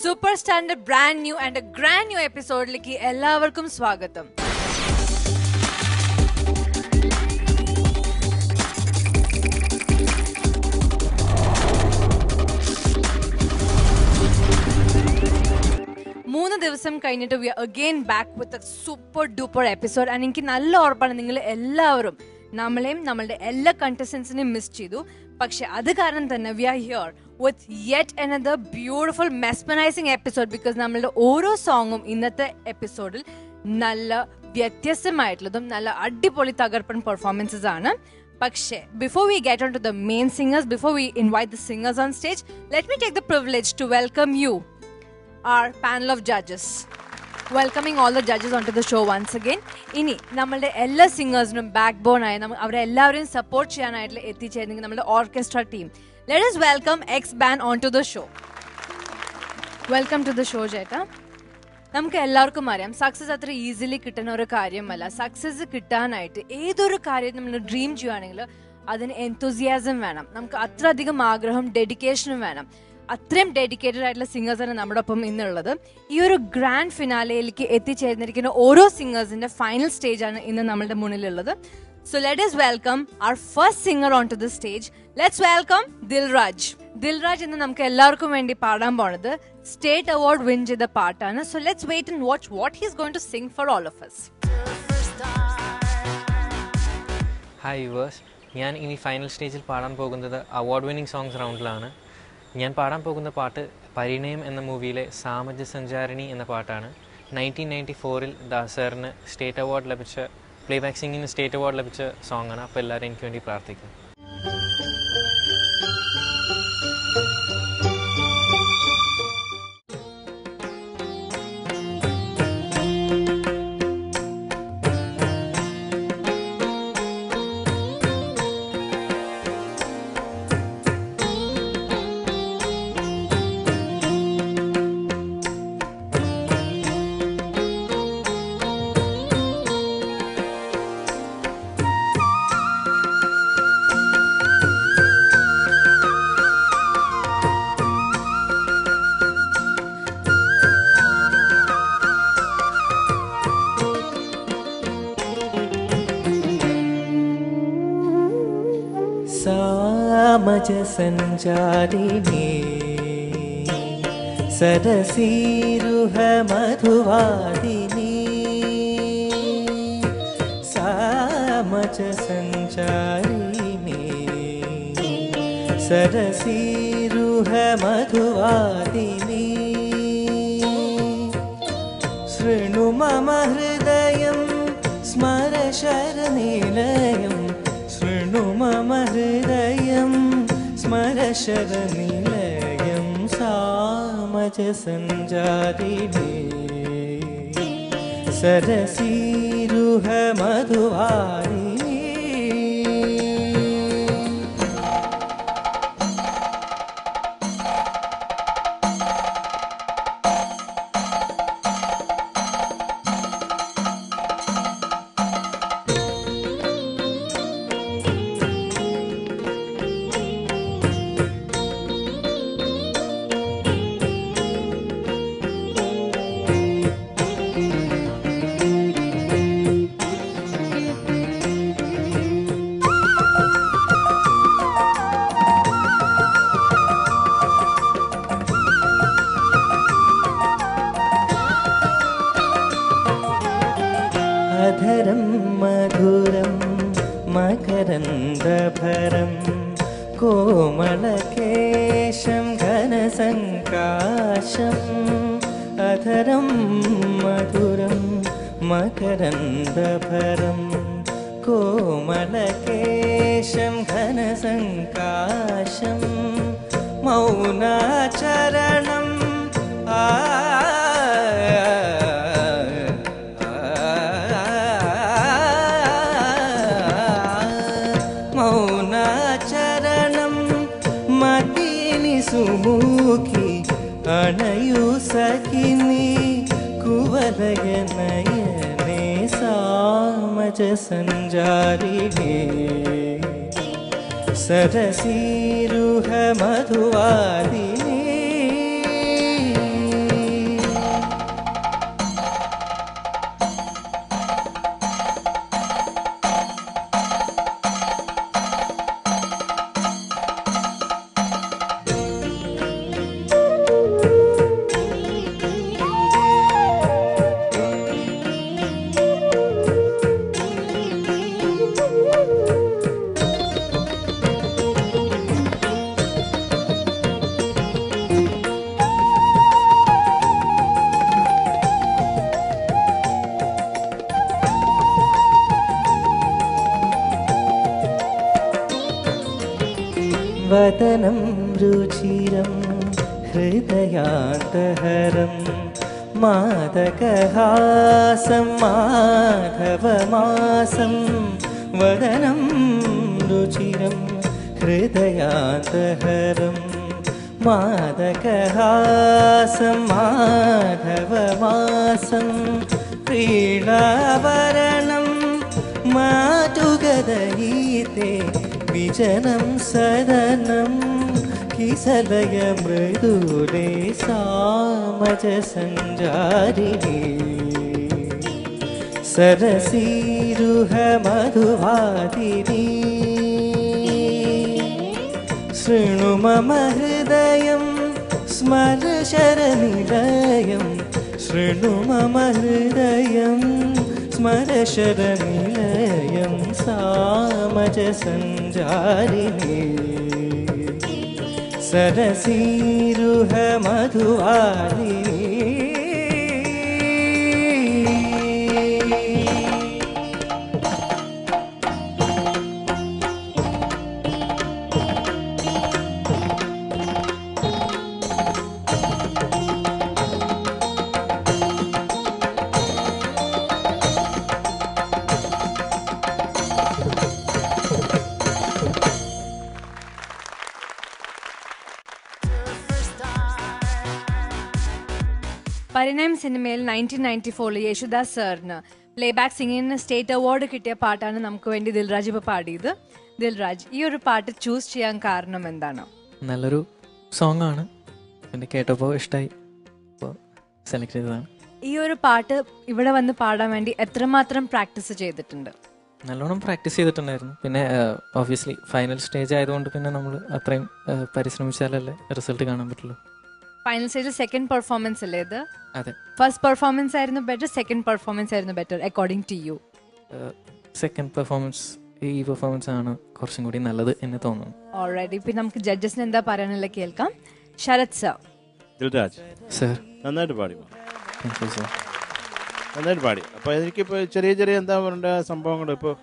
Super സ്റ്റാറിന്റെ brand new and grand new എപ്പിസോഡിലേക്ക് എല്ലാവർക്കും സ്വാഗതം. മൂന്ന് ദിവസം കഴിഞ്ഞിട്ട് we are again back with a super duper episode. And എനിക്ക് നല്ല ഉറപ്പാണ് നിങ്ങൾ എല്ലാവരും നമ്മളെയും നമ്മളുടെ എല്ലാ കണ്ടസ്റ്റൻസിനെയും മിസ് ചെയ്തു. പക്ഷെ അത് കാരണം തന്നെ we are here with yet another beautiful mesmerising episode. Because നമ്മളുടെ ഓരോ സോങ്ങും ഇന്നത്തെ എപ്പിസോഡിൽ നല്ല വ്യത്യസ്തമായിട്ടുള്ളതും നല്ല അടിപൊളി തകർപ്പൻ പെർഫോമൻസസ് ആണ്. പക്ഷേ before we get on to the main singers, before we invite the singers on stage, let me take the privilege to welcome you, our panel of judges. Welcoming all the judges onto the show once again. ഇനി നമ്മളുടെ എല്ലാ സിംഗേഴ്സിനും back bone ആയി അവരെ എല്ലാവരെയും support ചെയ്യാനായിട്ട് എത്തിച്ചേരുന്നെങ്കിൽ നമ്മുടെ orchestra team. Let us welcome X-Band onto the show. Welcome to the show ചേട്ടാ. നമുക്ക് എല്ലാവർക്കും അറിയാം സക്സസ് അത്ര ഈസിലി കിട്ടുന്ന ഒരു കാര്യമല്ല. സക്സസ് കിട്ടാനായിട്ട് ഏതൊരു കാര്യം നമ്മൾ ഡ്രീം ചെയ്യുകയാണെങ്കിൽ അതിന് എൻതൂസിയാസം വേണം, നമുക്ക് അത്രയധികം ആഗ്രഹം ഡെഡിക്കേഷനും വേണം. അത്രയും ഡെഡിക്കേറ്റഡ് ആയിട്ടുള്ള സിംഗേഴ്സാണ് നമ്മുടെ ഒപ്പം ഇന്നുള്ളത്. ഈ ഒരു ഗ്രാൻഡ് ഫിനാലയിലേക്ക് എത്തിച്ചേർന്നിരിക്കുന്ന ഓരോ സിംഗേഴ്സിന്റെ ഫൈനൽ സ്റ്റേജ് ആണ് ഇന്ന് നമ്മളുടെ മുന്നിലുള്ളത്. So let us welcome our first singer onto the stage. Let's welcome Dilraj. Dilraj ഇന്ന് നമുക്ക് എല്ലാവർക്കും വേണ്ടി പാടാൻ പോണത് സ്റ്റേറ്റ് അവാർഡ് വിൻ ചെയ്ത പാട്ടാണ്. So let's wait and watch what he is going to sing for all of us. Hi viewers, ഞാൻ ഇനി ഫൈനൽ സ്റ്റേജിൽ പാടാൻ പോകുന്നത് അവാർഡ് വിന്നിംഗ് സോങ്സ് റൗണ്ടിലാണ്. ഞാൻ പാടാൻ പോകുന്ന പാട്ട് പരിണയം എന്ന മൂവിയിലെ സാമജ സഞ്ചാരിണി എന്ന പാട്ടാണ്. 1994 ദാസറിന് സ്റ്റേറ്റ് അവാർഡ് ലഭിച്ച, പ്ലേബാക്ക് സിംഗിന് സ്റ്റേറ്റ് അവാർഡ് ലഭിച്ച സോങ്ങാണ്. അപ്പോൾ എല്ലാവരും എനിക്ക് വേണ്ടി പ്രാർത്ഥിക്കും. സാമജ സഞ്ചാരിണി സരസീരുഹ മധുവാദിനി, സാമജ സഞ്ചാരിണി സരസീരുഹ മധുവാദിനി, ശൃണു മമ ഹൃദയം സ്മര ശരനിലയം, ശൃണു മമ ഹൃദയം സ്മര ശരനിലയം, സാമജ സഞ്ചാരിണി സരസീരുഹ മധുവാരിണി. അധരം മധുരം മകരന്ദഭരം കോമളകേശം ഘനസങ്കാശം, അധരം മധുരം മകരന്ദഭരം കോമളകേശം ഘനസങ്കാശം, മൗനാചരണം മൗനാചരണം മതിനി സുമുഖി അണയു സഖിനി കുവലയനയനേ സാമജ സഞ്ചാരിണേ സരസീരുഹ മധുവാദിനേ വദനം രുചിരം ഹൃദയാന്തഹരം മാദകഹാസം മാധവമാസം വദനം രുചിരം ഹൃദയാന്തഹരം മാദകഹാസം മാധവമാസം പ്രീളാവരണം മാതുകദയീതേ വിജനം സദനം കിസലയ മൃദുലേ സാമജ സഞ്ജാരിണി സരസീരുഹ മധുവാദിനി ശൃണു മമ ഹൃദയം സ്മരശരനിലയം ശൃണു മമ ഹൃദയം സ്മരശരനിലയം സാമജ സഞ്ജാരിണി സരസീരുഹ മധുവാദിനി പരിണയം സിനിമയിൽ 1994 യേശുദാസ് സാറിന് പ്ലേബാക്ക് സിംഗിങ്ങിന് സ്റ്റേറ്റ് അവാർഡ് കിട്ടിയ പാട്ടാണ് നമുക്ക് വേണ്ടി ദിൽരാജ് ഇപ്പോൾ പാടിയത്. ദിൽരാജ്, ഈ ഒരു പാട്ട് ചൂസ് ചെയ്യാൻ കാരണം എന്താണ്? നല്ലൊരു സോങ് ആണ്, പിന്നെ കേട്ടപ്പോൾ ഇഷ്ടമായി, അപ്പോൾ സെലക്ട് ചെയ്തതാണ്. ഈ ഒരു പാട്ട് ഇവിടെ വന്ന് പാടാൻ വേണ്ടി എത്രമാത്രം പ്രാക്ടീസ് ചെയ്തിട്ടുണ്ട്? നല്ലോണം പ്രാക്ടീസ് ചെയ്തിട്ടുണ്ടായിരുന്നു. പിന്നെ ഓബ്വിയസ്ലി ഫൈനൽ സ്റ്റേജ് ആയതുകൊണ്ട് പിന്നെ നമ്മൾ അത്രയും പരിശ്രമിച്ചാലല്ലേ റിസൾട്ട് കാണാൻ പറ്റുള്ളൂ. ഫൈനൽ സ്റ്റേജിൽ സെക്കൻഡ് പെർഫോമൻസ് അല്ലേ ഇത്? അതെ. ഫസ്റ്റ് പെർഫോമൻസ് ആയിരുന്നു ബെറ്റർ, സെക്കൻഡ് പെർഫോമൻസ് ആയിരുന്നു ബെറ്റർ അക്കോർഡിംഗ് ടു യു? സെക്കൻഡ് പെർഫോമൻസ്, ഈ പെർഫോമൻസ് ആണ് കുറച്ചും കൂടി നല്ലത് എന്ന് തോന്നുന്നു. ഓൾറെഡി ഇപ്പൊ നമുക്ക് ജഡ്ജസിന് എന്താ പറയാനുള്ള കേൾക്കാം. ശരത് സർ. ദിൽരാജ് സർ നന്നായിട്ട് പാടി. Thank you sir. നന്നായിട്ട് പാടി. അപ്പോൾ എനിക്കിപ്പോൾ ചെറിയ ചെറിയ എന്താ പറയേണ്ട സംഭവങ്ങൾ, ഇപ്പോൾ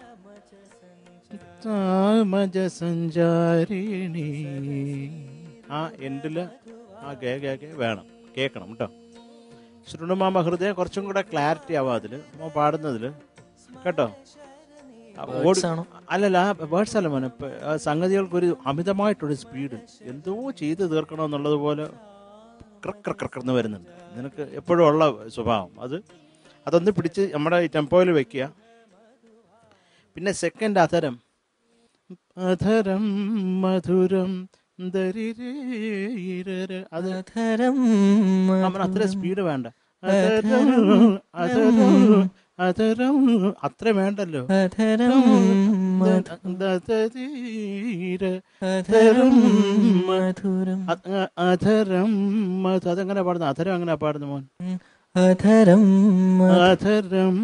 സഞ്ചാരിണി ആ എൻഡിൽ ആ ഗേ വേണം, കേൾക്കണം കേട്ടോ. ശൃണുമാമ ഹൃദയം കുറച്ചും കൂടെ ക്ലാരിറ്റി ആവാം അതിൽ പാടുന്നതിൽ കേട്ടോ. അല്ലല്ല, വേർഡ്സ് അല്ല മോനെ, സംഗതികൾക്കൊരു അമിതമായിട്ടൊരു സ്പീഡ് എന്തോ ചെയ്ത് തീർക്കണമെന്നുള്ളത് പോലെ ക്രക്രക്രന്ന് വരുന്നുണ്ട്. നിനക്ക് എപ്പോഴും ഉള്ള സ്വഭാവം അതൊന്ന് പിടിച്ച് നമ്മുടെ ഈ ടെമ്പോയിൽ വെക്കുക. പിന്നെ സെക്കൻഡ് അധരം മധുരം അത് അത്ര സ്പീഡ് വേണ്ട, അത്ര വേണ്ടല്ലോ. അധരം അതെങ്ങനെ പാടുന്നു? അധരം എങ്ങനെ പാടുന്നു മോൻ? അധരം അധരം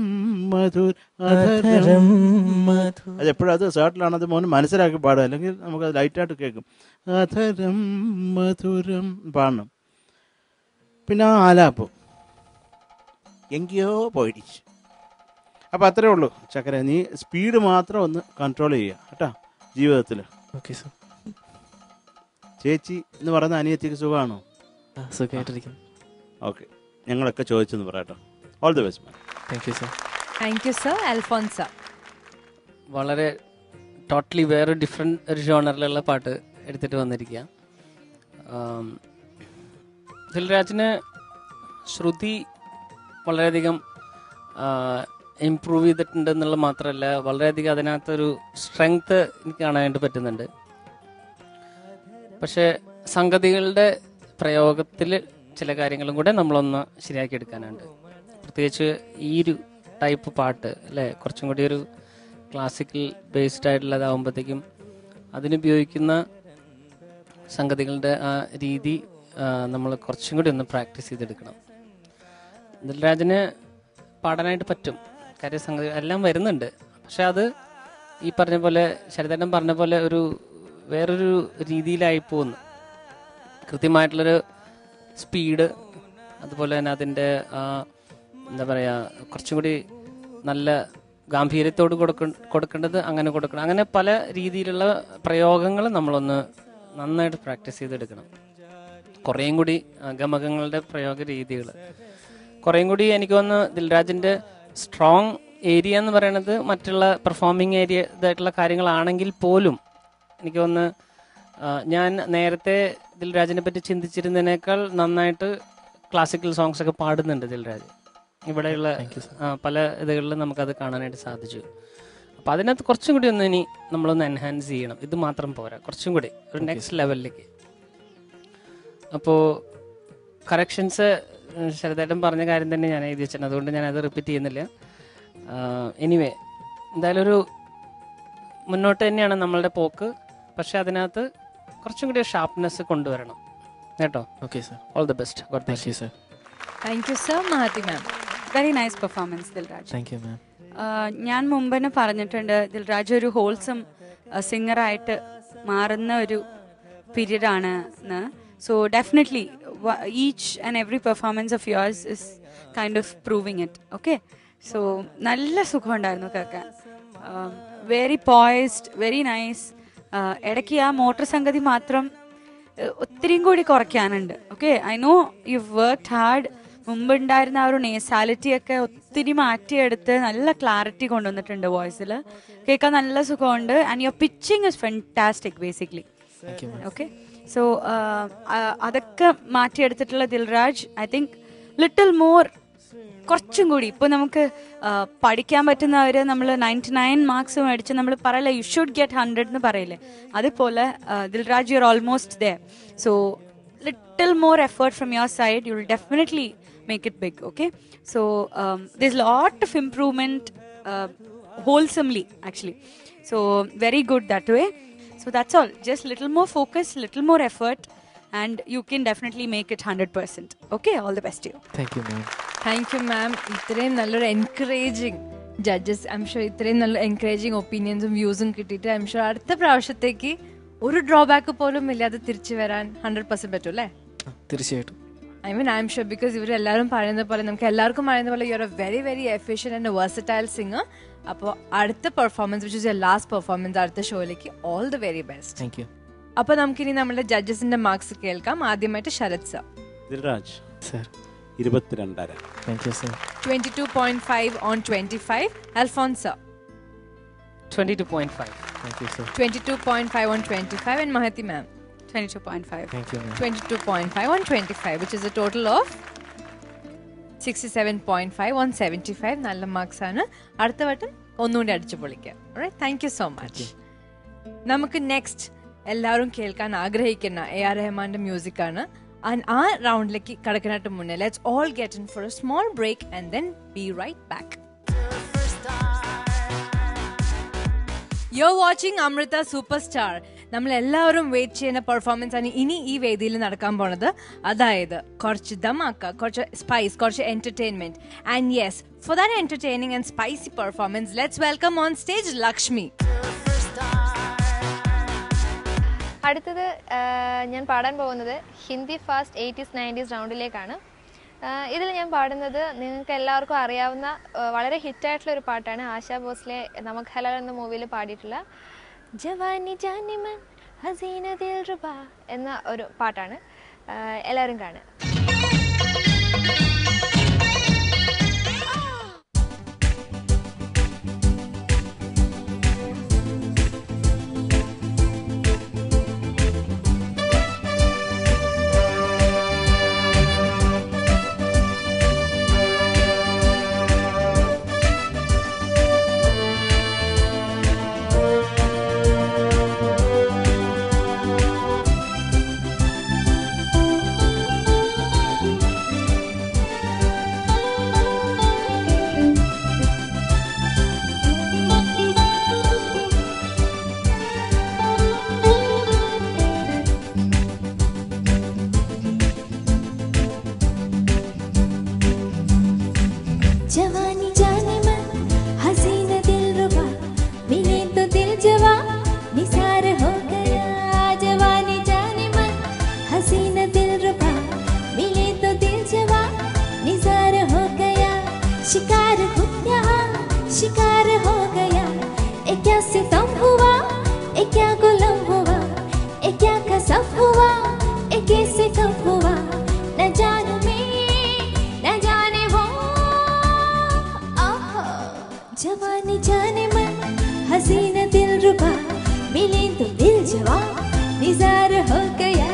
മധുർ അധരം മധുർ. അത് എപ്പോഴും അത് സേർട്ടിലാണ്, അത് മോന് മനസ്സിലാക്കി പാടുക, അല്ലെങ്കിൽ നമുക്കത് ലൈറ്റായിട്ട് കേൾക്കും. അധരം മധുരം പാടണം. പിന്നെ ആ ആലാപ്പ് എങ്കിയോ പോയിടിച്ച്. അപ്പം അത്രേ ഉള്ളൂ ചക്കര. നീ സ്പീഡ് മാത്രം ഒന്ന് കൺട്രോൾ ചെയ്യുക കേട്ടോ ജീവിതത്തിൽ. Okay sir. ചേച്ചി എന്ന് പറയുന്ന അനിയത്തിക്ക് സുഖമാണോ? സുഖമായിട്ടിരിക്കുന്നു. ഓക്കെ, ഞങ്ങളൊക്കെ ചോദിച്ചെന്ന് പറയാട്ടോ. All the best. Thank you sir. Thank you sir. Alphonsa. വളരെ ടോട്ടലി വേറെ ഡിഫറെൻ്റ് ഒരു ജോണറിലുള്ള പാട്ട് എടുത്തിട്ട് വന്നിരിക്കുക. ദിൽരാജിന് ശ്രുതി വളരെയധികം ഇമ്പ്രൂവ് ചെയ്തിട്ടുണ്ട് എന്നുള്ളത് മാത്രമല്ല, വളരെയധികം അതിനകത്തൊരു സ്ട്രെങ്ത് എനിക്ക് കാണാനായിട്ട് പറ്റുന്നുണ്ട്. പക്ഷേ സംഗതികളുടെ പ്രയോഗത്തിൽ ചില കാര്യങ്ങളും കൂടെ നമ്മളൊന്ന് ശരിയാക്കി എടുക്കാനുണ്ട്. പ്രത്യേകിച്ച് ഈ ഒരു ടൈപ്പ് പാട്ട് അല്ലേ, കുറച്ചും കൂടി ഒരു ക്ലാസിക്കൽ ബേസ്ഡ് ആയിട്ടുള്ളതാകുമ്പോഴത്തേക്കും അതിനുപയോഗിക്കുന്ന സംഗതികളുടെ ആ രീതി നമ്മൾ കുറച്ചും കൂടി ഒന്ന് പ്രാക്ടീസ് ചെയ്തെടുക്കണം. ദിൽരാജിന് പാടാനായിട്ട് പറ്റും, കാര്യം സംഗതി എല്ലാം വരുന്നുണ്ട്. പക്ഷെ അത് ഈ പറഞ്ഞ പോലെ ശരതേട്ടൻ പറഞ്ഞ പോലെ ഒരു വേറൊരു രീതിയിലായി പോകുന്നു. കൃത്യമായിട്ടുള്ളൊരു സ്പീഡ്, അതുപോലെ തന്നെ അതിൻ്റെ എന്താ പറയുക, കുറച്ചും കൂടി നല്ല ഗാംഭീര്യത്തോട് കൊടുക്കേണ്ടത് അങ്ങനെ കൊടുക്കണം. അങ്ങനെ പല രീതിയിലുള്ള പ്രയോഗങ്ങൾ നമ്മളൊന്ന് നന്നായിട്ട് പ്രാക്ടീസ് ചെയ്തെടുക്കണം. കുറേയും കൂടി ഗമകങ്ങളുടെ പ്രയോഗ രീതികൾ കുറേയും കൂടി എനിക്ക് തോന്നുന്നു ദിൽരാജിൻ്റെ സ്ട്രോങ് ഏരിയ എന്ന് പറയുന്നത് മറ്റുള്ള പെർഫോമിങ് ഏരിയ ഇതായിട്ടുള്ള കാര്യങ്ങളാണെങ്കിൽ പോലും എനിക്ക് തോന്നുന്നു ഞാൻ നേരത്തെ ദിൽരാജിനെ പറ്റി ചിന്തിച്ചിരുന്നതിനേക്കാൾ നന്നായിട്ട് ക്ലാസിക്കൽ സോങ്സ് ഒക്കെ പാടുന്നുണ്ട് ദിൽരാജ്. ഇവിടെയുള്ള പല ഇതുകളിലും നമുക്കത് കാണാനായിട്ട് സാധിച്ചു. അപ്പോൾ അതിനകത്ത് കുറച്ചും കൂടി ഒന്ന് ഇനി നമ്മളൊന്ന് എൻഹാൻസ് ചെയ്യണം. ഇത് മാത്രം പോരാ, കുറച്ചും കൂടി ഒരു നെക്സ്റ്റ് ലെവലിലേക്ക്. അപ്പോൾ കറക്ഷൻസ് ശരതേട്ടൻ പറഞ്ഞ കാര്യം തന്നെ ഞാൻ എഴുതി വെച്ചിട്ടുണ്ട്, അതുകൊണ്ട് ഞാനത് റിപ്പീറ്റ് ചെയ്യുന്നില്ല. എനിവേ എന്തായാലും ഒരു മുന്നോട്ട് തന്നെയാണ് നമ്മളുടെ പോക്ക്. പക്ഷെ അതിനകത്ത് കുറച്ചും കൂടി ഷാർപ്നെസ് കൊണ്ടുവരണം കേട്ടോ. Okay sir, all the best. God bless you sir. Thank you sir. മഹതി ma'am, very nice performance Dilraj. Thank you ma'am. ഞാൻ മുമ്പ് തന്നെ പറഞ്ഞിട്ടുണ്ട്, ദിൽരാജ് ഒരു ഹോൾസം സിംഗറായിട്ട് മാറുന്ന ഒരു പീരീഡാണ് എന്ന്. So definitely each and every performance of yours is kind of proving it. Okay, so നല്ല സുഖമുണ്ടായിരുന്നു കേൾക്കാൻ. Very poised, very nice. ഇടയ്ക്ക് ആ മോട്ടോർ സംഗതി മാത്രം ഒത്തിരിയും കൂടി കുറയ്ക്കാനുണ്ട്. Okay, I know you worked hard. മുമ്പുണ്ടായിരുന്ന ആ ഒരു നേസാലിറ്റി ഒക്കെ ഒത്തിരി മാറ്റിയെടുത്ത് നല്ല ക്ലാരിറ്റി കൊണ്ടുവന്നിട്ടുണ്ട് വോയിസിൽ. കേൾക്കാൻ നല്ല സുഖമുണ്ട്. And your pitching is fantastic basically. Okay, so അതൊക്കെ മാറ്റിയെടുത്തിട്ടുള്ള Dilraj I think little more, കുറച്ചും കൂടി. ഇപ്പോൾ നമുക്ക് പഠിക്കാൻ പറ്റുന്നവർ നമ്മൾ 99 മാർക്സ് മേടിച്ച് നമ്മൾ പറയില്ല യു ഷുഡ് ഗെറ്റ് 100 എന്ന് പറയില്ലേ, അതുപോലെ Dilraj you are almost there. So little more effort from your side, you will definitely make it big. Okay, so there's a lot of improvement wholesomely actually, so very good that way. So that's all, just little more focus, little more effort, and you can definitely make it 100%. Okay, all the best to you. Thank you ma'am. Thank you മാം. ഇത്രയും നല്ലൊരു encouraging judges, I am sure ഇത്രയും നല്ല encouraging ഒപ്പീനിയൻസും വ്യൂസും കിട്ടിയിട്ട് I am sure അടുത്ത പ്രാവശ്യത്തേക്ക് ഒരു drawback പോലും ഇല്ലാതെ തിരിച്ചു വരാൻ 100% പറ്റും അല്ലേ? തീർച്ചയായിട്ടും. I mean I am sure, because ഇവരെല്ലാവരും പറയുന്ന പോലെ, നമുക്ക് എല്ലാവർക്കും പറയുന്ന പോലെ you are a very very efficient and versatile singer. അപ്പോൾ അടുത്ത performance which is your last performance, അടുത്ത ഷോയിലേക്ക് all the very best. Thank you. അപ്പോൾ നമുക്കിനി നമ്മുടെ ജഡ്ജസിന്റെ മാർക്സ് കേൾക്കാം. ആദ്യമായിട്ട് Sharath sir. Dilraj sir 22.5. Thank you sir. 22.5 on 25. Alphonse sir. 22.5. Thank you sir. 22.5 on 25. And Mahati ma'am. 22.5. Thank you ma'am. 22.5 on 25, which is a total of 67.5 on 75. നല്ല marks ആണ്. അടുത്ത വട്ടം ഒന്നുകൂടി അടിച്ചു പൊളിക്കാം. Alright, thank you so much. നമുക്ക് next എല്ലാവരും കേൾക്കാൻ ആഗ്രഹിക്കുന്ന AR റഹ്മാന്റെ മ്യൂസിക് ആണ്. ആ റൗണ്ടിലേക്ക് കടക്കാനായിട്ട് മുന്നേ let's all get in for a small break and then be right back. You're watching Amrita Superstar. നമ്മൾ എല്ലാവരും വെയിറ്റ് ചെയ്യുന്ന പെർഫോമൻസ് ആണ് ഇനി ഈ വേദിയിൽ നടക്കാൻ പോണത്. അതായത് കുറച്ച് ധമാക്ക, കുറച്ച് സ്പൈസ്, കുറച്ച് entertainment. And yes, for that entertaining and spicy performance let's welcome on stage Lakshmi. അടുത്തത് ഞാൻ പാടാൻ പോകുന്നത് ഹിന്ദി ഫാസ്റ്റ് 80s 90s റൗണ്ടിലേക്കാണ്. ഇതിൽ ഞാൻ പാടുന്നത് നിങ്ങൾക്ക് എല്ലാവർക്കും അറിയാവുന്ന വളരെ ഹിറ്റായിട്ടുള്ള ഒരു പാട്ടാണ്. ആശാ ഭോസ്ലെ നമക് ഹലാൽ എന്ന മൂവിയിൽ പാടിയിട്ടുള്ള ജവാനി ജാനിമൻ ഹസീന ദിൽറുബ എന്ന ഒരു പാട്ടാണ്. എല്ലാവരും കാണുക. सितम हुआ, ए क्या गुलाम हुआ, ए क्या कैसे कब हुआ न जानू मैं न जाने वो जवानी जाने मन हसीना दिल रुबा मिले तो दिल जवान निज़ार हो गया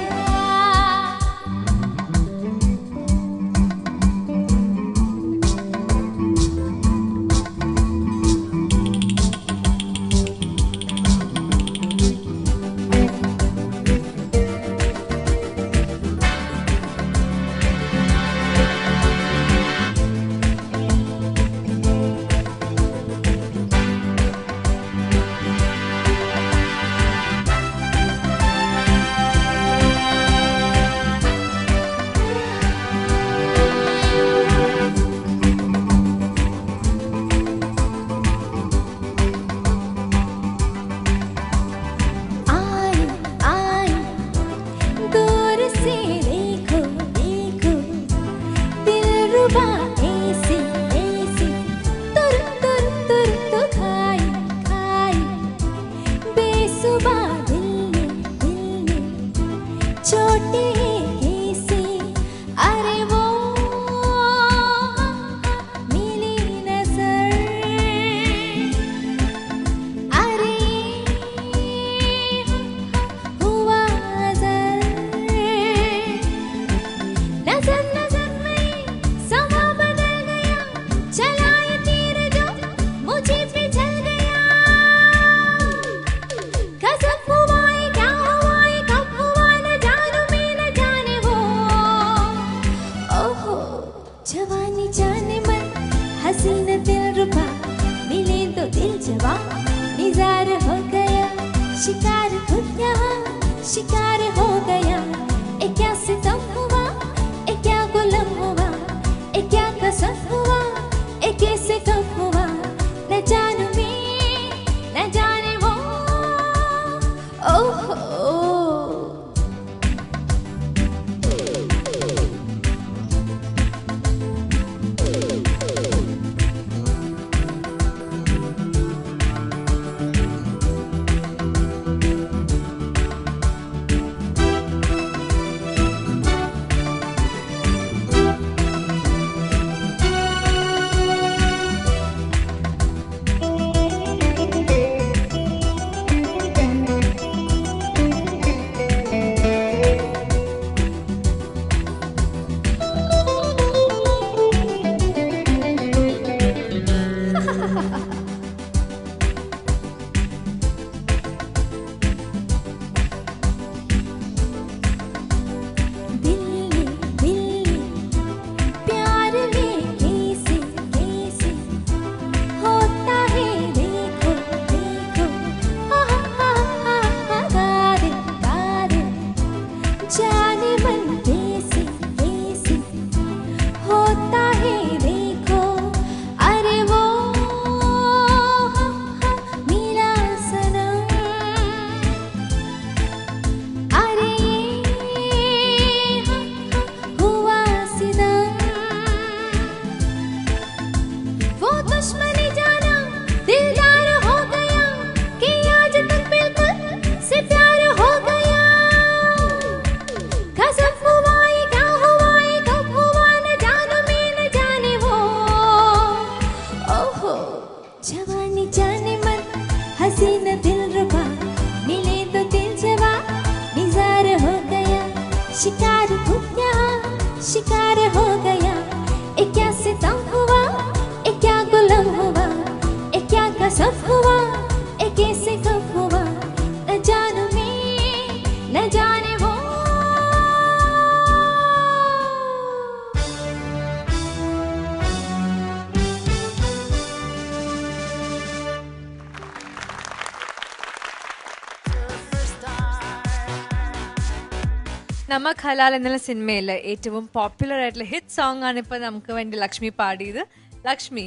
നമക് ഹലാൽ എന്നുള്ള സിനിമയിലെ ഏറ്റവും പോപ്പുലർ ആയിട്ടുള്ള ഹിറ്റ് സോങ് ആണ് ഇപ്പൊ നമുക്ക് വേണ്ടി ലക്ഷ്മി പാടിയത്. ലക്ഷ്മി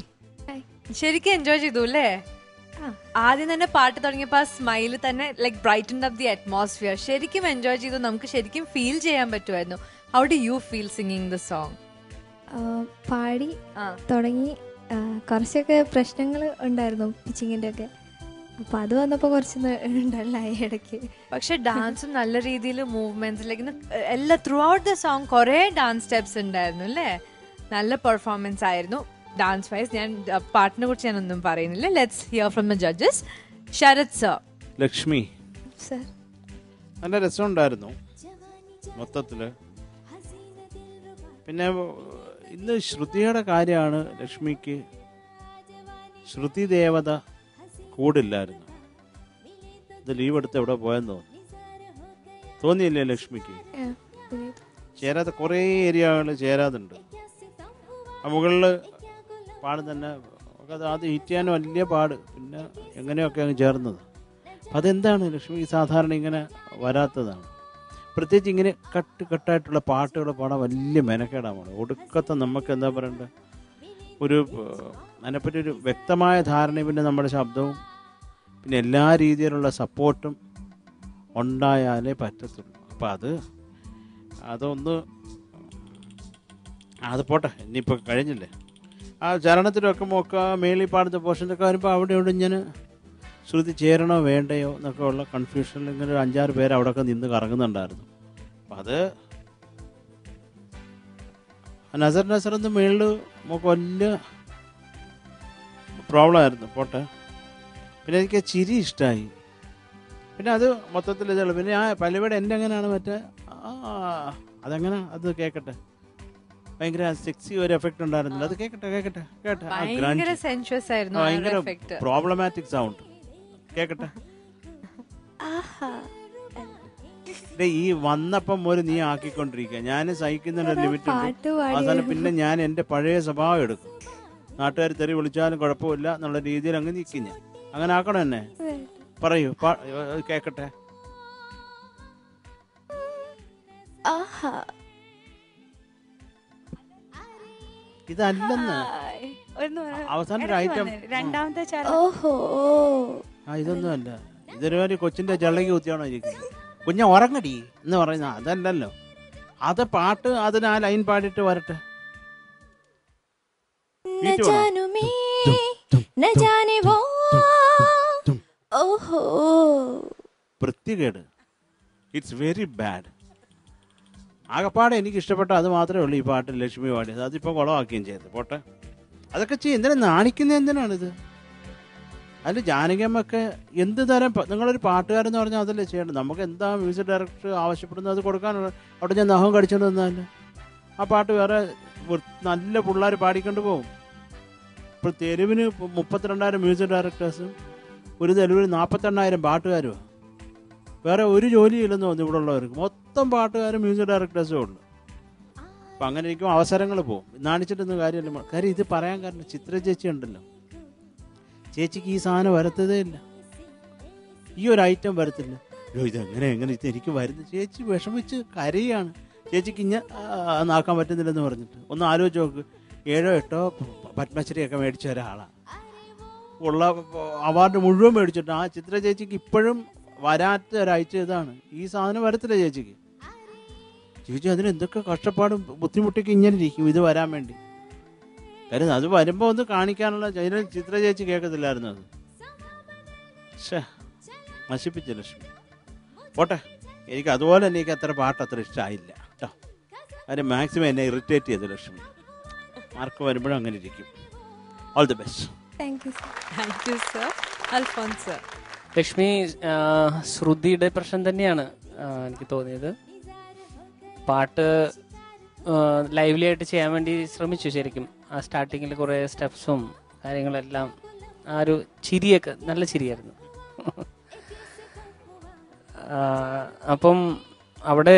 ശരിക്കും എൻജോയ് ചെയ്തു അല്ലേ? ആദ്യം തന്നെ പാട്ട് തുടങ്ങിയപ്പോൾ ആ സ്മൈല് തന്നെ like brightened up the atmosphere. ശരിക്കും എൻജോയ് ചെയ്തു, നമുക്ക് ശരിക്കും ഫീൽ ചെയ്യാൻ പറ്റുമായിരുന്നു. How do you feel singing the song? പാടി തുടങ്ങി കുറച്ചൊക്കെ പ്രശ്നങ്ങൾ ഉണ്ടായിരുന്നു പിച്ചിങ്ങിൻ്റെ ഒക്കെ. അപ്പോൾ അത് വന്നപ്പോൾ കുറച്ച് ഡല്ലായി ഇടയ്ക്ക്. പക്ഷെ ഡാൻസും നല്ല രീതിയിൽ മൂവ്മെന്റ്സ് ലൈക്ക് എല്ലാ ത്രൂ ഔട്ട് ദ സോങ് കുറേ ഡാൻസ് സ്റ്റെപ്സ് ഉണ്ടായിരുന്നു അല്ലേ? നല്ല പെർഫോമൻസ് ആയിരുന്നു ഡാൻസ് വൈസ്. ഞാൻ പാട്ടിനെ കുറിച്ച് ഞാനൊന്നും പറയുന്നില്ല. Let's hear from the judges. Sharath sir. Lakshmi sir, നല്ല രസമുണ്ടായിരുന്നു മൊത്തത്തിൽ. പിന്നെ ഇന്ന് ശ്രുതിയുടെ കാര്യമാണ് ലക്ഷ്മിക്ക്. ശ്രുതി ദേവത കൂടില്ലായിരുന്നു. ഇത് ലീവ് എടുത്ത് എവിടെ പോയെന്ന് തോന്നിയില്ലേ ലക്ഷ്മിക്ക്? ചേരാത്ത കുറേ ഏരിയകൾ ചേരാതുണ്ട്. ആ മുകളിൽ പാട് തന്നെ അത് ഹിറ്റ് ചെയ്യാൻ വലിയ പാട്, പിന്നെ എങ്ങനെയൊക്കെ അങ്ങ് ചേർന്നത്. അതെന്താണ് ലക്ഷ്മി സാധാരണ ഇങ്ങനെ വരാത്തതാണ്. പ്രത്യേകിച്ച് ഇങ്ങനെ കട്ടായിട്ടുള്ള പാട്ടുകൾ പാടാൻ വലിയ മെനക്കേടാണ്. ഒടുക്കത്തെ നമുക്ക് എന്താ പറയണ്ടേ, അതിനെപ്പറ്റി ഒരു വ്യക്തമായ ധാരണയും പിന്നെ നമ്മുടെ ശബ്ദവും പിന്നെ എല്ലാ രീതിയിലുള്ള സപ്പോർട്ടും ഉണ്ടായാലേ പറ്റത്തുള്ളൂ. അപ്പം അതൊന്ന് അത് പോട്ടെ, ഇനിയിപ്പോൾ കഴിഞ്ഞില്ലേ. ആ ചരണത്തിലൊക്കെ മേളി പാടുന്ന പോർഷനൊക്കെ വരുമ്പോൾ അവിടെ ഇങ്ങനെ ശ്രുതി ചേരണോ വേണ്ടയോ എന്നൊക്കെ ഉള്ള കൺഫ്യൂഷനിൽ ഇങ്ങനെ ഒരു 5-6 പേര് അവിടെയൊക്കെ നിന്ന് കറങ്ങുന്നുണ്ടായിരുന്നു. അപ്പം അത് നസറിൻ്റെ മേളിൽ നമുക്ക് വലിയ പ്രോബ്ലം ആയിരുന്നു. പോട്ടെ. പിന്നെ എനിക്ക് ചിരി ഇഷ്ടമായി. പിന്നെ അത് മൊത്തത്തിൽ ഇതുള്ളൂ. പിന്നെ ആ പലവിടെ എൻ്റെ എങ്ങനെയാണ് മറ്റേ അതെങ്ങനെ അത് കേൾക്കട്ടെ, ഭയങ്കര സെക്സി ഒരു എഫക്ട് ഉണ്ടായിരുന്നില്ല. അത് കേട്ടെ ഭയങ്കര പ്രോബ്ലമാറ്റിക് സൗണ്ട് കേക്കട്ടെ. ഈ വന്നപ്പം ഒരു നീ ആക്കിക്കൊണ്ടിരിക്കുക, ഞാൻ സഹിക്കുന്നതിന് ലിമിറ്റ് ഉണ്ട്. അവസാനം പിന്നെ ഞാൻ എൻ്റെ പഴയ സ്വഭാവം എടുക്കും. നാട്ടുകാർ തെറി വിളിച്ചാലും കുഴപ്പമില്ല എന്നുള്ള രീതിയിൽ അങ്ങ് നിൽക്കും ഞാൻ. അങ്ങനെ ആക്കണം എന്നെ. പറയൂ, കേക്കട്ടെ. ഇതല്ലെന്ന് അവസാനം ഒരു ഐറ്റം. ഇതൊന്നും അല്ല. ഇതൊരു കൊച്ചിന്റെ ചള്ളക്ക് കുത്തിയാണോ ഇരിക്കുന്നത്? കുഞ്ഞ ഉറങ്ങടി എന്ന് പറയുന്ന അതല്ലല്ലോ. അത് പാട്ട് അതിന് ആ ലൈൻ പാടിയിട്ട് വരട്ടെ. വൃത്തികേട്. It's very bad. ആകെപ്പാടെ എനിക്ക് ഇഷ്ടപ്പെട്ട അത് മാത്രമേ ഉള്ളൂ ഈ പാട്ട് ലക്ഷ്മി പാടിയത്. അതിപ്പോൾ കുളമാക്കുകയും ചെയ്ത്. പോട്ടെ, അതൊക്കെ ചെയ്യും. എന്തിനാ നാണിക്കുന്നത്? എന്തിനാണിത്? അതിൽ ജാനകിയമ്മൊക്കെ എന്ത് തരം നിങ്ങളൊരു പാട്ടുകാരെന്ന് പറഞ്ഞാൽ അതല്ലേ ചെയ്യേണ്ടത്. നമുക്ക് എന്താ മ്യൂസിക് ഡയറക്ടർ ആവശ്യപ്പെടുന്നത് അത് കൊടുക്കാനുള്ള. അവിടെ ഞാൻ നഖം കടിച്ചോണ്ട് വന്നാല് ആ പാട്ട് വേറെ നല്ല പിള്ളേർ പാടിക്കൊണ്ട് പോകും. ഇപ്പോൾ തെരുവിന് 32,000 മ്യൂസിക് ഡയറക്ടേഴ്സും ഒരു തെരുവിന് 48,000 പാട്ടുകാരുമാണ്. വേറെ ഒരു ജോലിയില്ലെന്ന് തോന്നുന്നു ഇവിടെ ഉള്ളവർക്ക്. മൊത്തം പാട്ടുകാരും മ്യൂസിക് ഡയറക്ടേഴ്സും ഉള്ളു. അപ്പം അങ്ങനെ ഇരിക്കും അവസരങ്ങൾ പോകും. നാണിച്ചിട്ടൊന്നും കാര്യമില്ല. കാര്യം ഇത് പറയാൻ കാരണം ചിത്ര ചേച്ചി ഉണ്ടല്ലോ, ചേച്ചിക്ക് ഈ സാധനം വരത്തതേ ഇല്ല. ഈ ഒരു ഐറ്റം വരത്തില്ല. ഇതെങ്ങനെ ഇത് എനിക്ക് വരുന്നത്? ചേച്ചി വിഷമിച്ച് കരയാണ്. ചേച്ചിക്ക് നാക്കാൻ പറ്റുന്നില്ലെന്ന് പറഞ്ഞിട്ട്. ഒന്ന് ആലോചിച്ച് നോക്ക്. 7-8 പത്മശ്രീയൊക്കെ മേടിച്ച ഒരാളാണ്. ഉള്ള അവാർഡ് മുഴുവൻ മേടിച്ചിട്ട് ആ ചിത്ര ചേച്ചിക്ക് ഇപ്പോഴും വരാത്ത ഒരാഴ്ച ഇതാണ്. ഈ സാധനം വരത്തില്ല ചേച്ചിക്ക്. ചേച്ചി അതിന് എന്തൊക്കെ കഷ്ടപ്പാടും ബുദ്ധിമുട്ടൊക്കെ ഇങ്ങനെ ഇരിക്കും ഇത് വരാൻ വേണ്ടി. കാര്യം അത് വരുമ്പോൾ ഒന്ന് കാണിക്കാനുള്ള ചിത്ര ചേച്ചി കേൾക്കത്തില്ലായിരുന്നു. അത് നശിപ്പിച്ച ലക്ഷ്മി. പോട്ടെ, എനിക്ക് അതുപോലെ തന്നെ എനിക്ക് അത്ര പാട്ട് അത്ര ഇഷ്ടമായില്ല കേട്ടോ. കാര്യം മാക്സിമം എന്നെ ഇറിറ്റേറ്റ് ചെയ്തു ലക്ഷ്മി. മാർക്ക് വരുമ്പോഴും അങ്ങനെ ഇരിക്കും. All the best. Thank you sir. Alphons sir. Lakshmi, ശ്രുതിയുടെ പ്രശ്നം തന്നെയാണ് എനിക്ക് തോന്നിയത്. പാട്ട് ലൈവ്ലി ആയിട്ട് ചെയ്യാൻ വേണ്ടി ശ്രമിച്ചു ശരിക്കും. ആ സ്റ്റാർട്ടിങ്ങിൽ കുറേ സ്റ്റെപ്സും കാര്യങ്ങളെല്ലാം ആ ഒരു ചിരിയൊക്കെ നല്ല ചിരിയായിരുന്നു. അപ്പം അവിടെ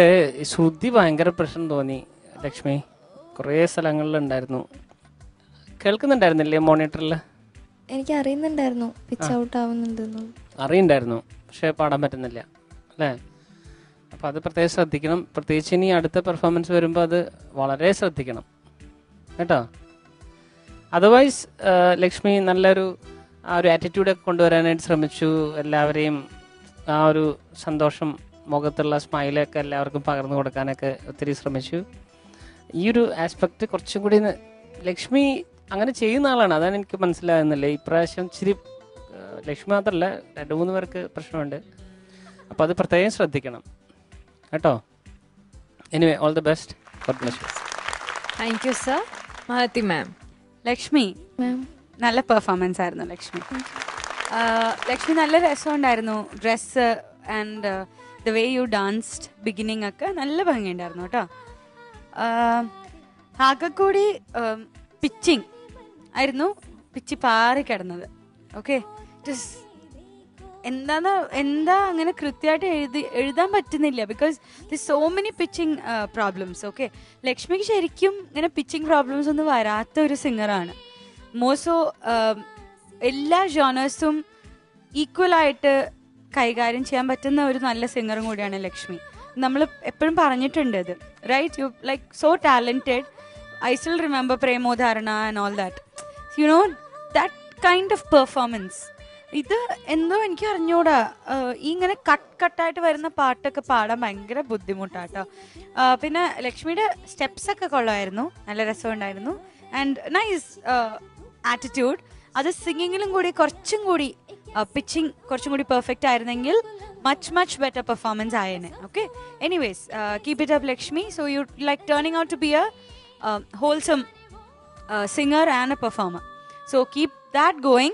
ശ്രുതി ഭയങ്കര പ്രശ്നം തോന്നി ലക്ഷ്മി. കുറേ സ്ഥലങ്ങളിലുണ്ടായിരുന്നു. കേൾക്കുന്നുണ്ടായിരുന്നില്ലേ മോണിറ്ററിൽ? എനിക്ക് അറിയുന്നുണ്ടായിരുന്നു പിച്ച് ഔട്ട് ആവുന്നുണ്ടെന്ന്. അറിയുണ്ടായിരുന്നു, പക്ഷെ പാടാൻ പറ്റുന്നില്ല അല്ലേ? അപ്പം അത് പ്രത്യേകം ശ്രദ്ധിക്കണം. പ്രത്യേകിച്ച് ഇനി അടുത്ത പെർഫോമൻസ് വരുമ്പോൾ അത് വളരെ ശ്രദ്ധിക്കണം കേട്ടോ. അതർവൈസ് ലക്ഷ്മി നല്ലൊരു ആ ഒരു ആറ്റിറ്റ്യൂഡൊക്കെ കൊണ്ടുവരാനായിട്ട് ശ്രമിച്ചു. എല്ലാവരെയും ആ ഒരു സന്തോഷം, മുഖത്തുള്ള സ്മൈലൊക്കെ എല്ലാവർക്കും പകർന്നു കൊടുക്കാനൊക്കെ ഒത്തിരി ശ്രമിച്ചു. ഈ ഒരു ആസ്പെക്റ്റ് കുറച്ചും കൂടി ലക്ഷ്മി അങ്ങനെ ചെയ്യുന്ന ആളാണ്. അതാണ് എനിക്ക് മനസ്സിലാകുന്നില്ലേ. ഇപ്രാവശ്യം ഇച്ചിരി ലക്ഷ്മി മാത്രമല്ല 2-3 പേർക്ക് പ്രശ്നമുണ്ട്. അപ്പോൾ അത് പ്രത്യേകം ശ്രദ്ധിക്കണം കേട്ടോ. Anyway all the best. God bless you. Thank you sir. മഹതി മാം. ലക്ഷ്മി നല്ല പെർഫോമൻസ് ആയിരുന്നു ലക്ഷ്മി. ലക്ഷ്മി നല്ല രസമുണ്ടായിരുന്നു. Dress and the way you danced beginning ഒക്കെ നല്ല ഭംഗിയുണ്ടായിരുന്നു കേട്ടോ. ആകെ കൂടി പിച്ചിങ് ആയിരുന്നു, പിച്ചി പാറി കിടന്നത്. ഓക്കെ, എന്താ അങ്ങനെ കൃത്യമായിട്ട് എഴുതാൻ പറ്റുന്നില്ല because the so many pitching problems. Okay, ലക്ഷ്മിക്ക് ശരിക്കും ഇങ്ങനെ പിച്ചിങ് പ്രോബ്ലംസ് ഒന്നും വരാത്ത ഒരു സിംഗറാണ്. മോസോ എല്ലാ ജോണേഴ്സും ഈക്വലായിട്ട് കൈകാര്യം ചെയ്യാൻ പറ്റുന്ന ഒരു നല്ല സിംഗറും കൂടിയാണ് ലക്ഷ്മി. നമ്മൾ എപ്പോഴും പറഞ്ഞിട്ടുണ്ട് ഇത്, right? You like so talented. I still remember പ്രേമോധാരണ and all that, you know, that kind of performance. ഇത് എന്തോ എനിക്ക് അറിഞ്ഞൂടാ, ഇങ്ങനെ കട്ടായിട്ട് വരുന്ന പാട്ടൊക്കെ പാടാൻ ഭയങ്കര ബുദ്ധിമുട്ടാട്ടോ. പിന്നെ ലക്ഷ്മിയുടെ സ്റ്റെപ്സ് ഒക്കെ കൊള്ളായിരുന്നു, നല്ല രസമുണ്ടായിരുന്നു. And nice attitude. അത് സിംഗിങ്ങിലും കൂടി കുറച്ചും കൂടി പിച്ചിങ് കുറച്ചും കൂടി പെർഫെക്റ്റ് ആയിരുന്നെങ്കിൽ മച്ച് ബെറ്റർ പെർഫോമൻസ് ആയേനെ. Okay, anyways keep it up Lakshmi. So you like turning out to be a wholesome singer and a performer. So keep that going,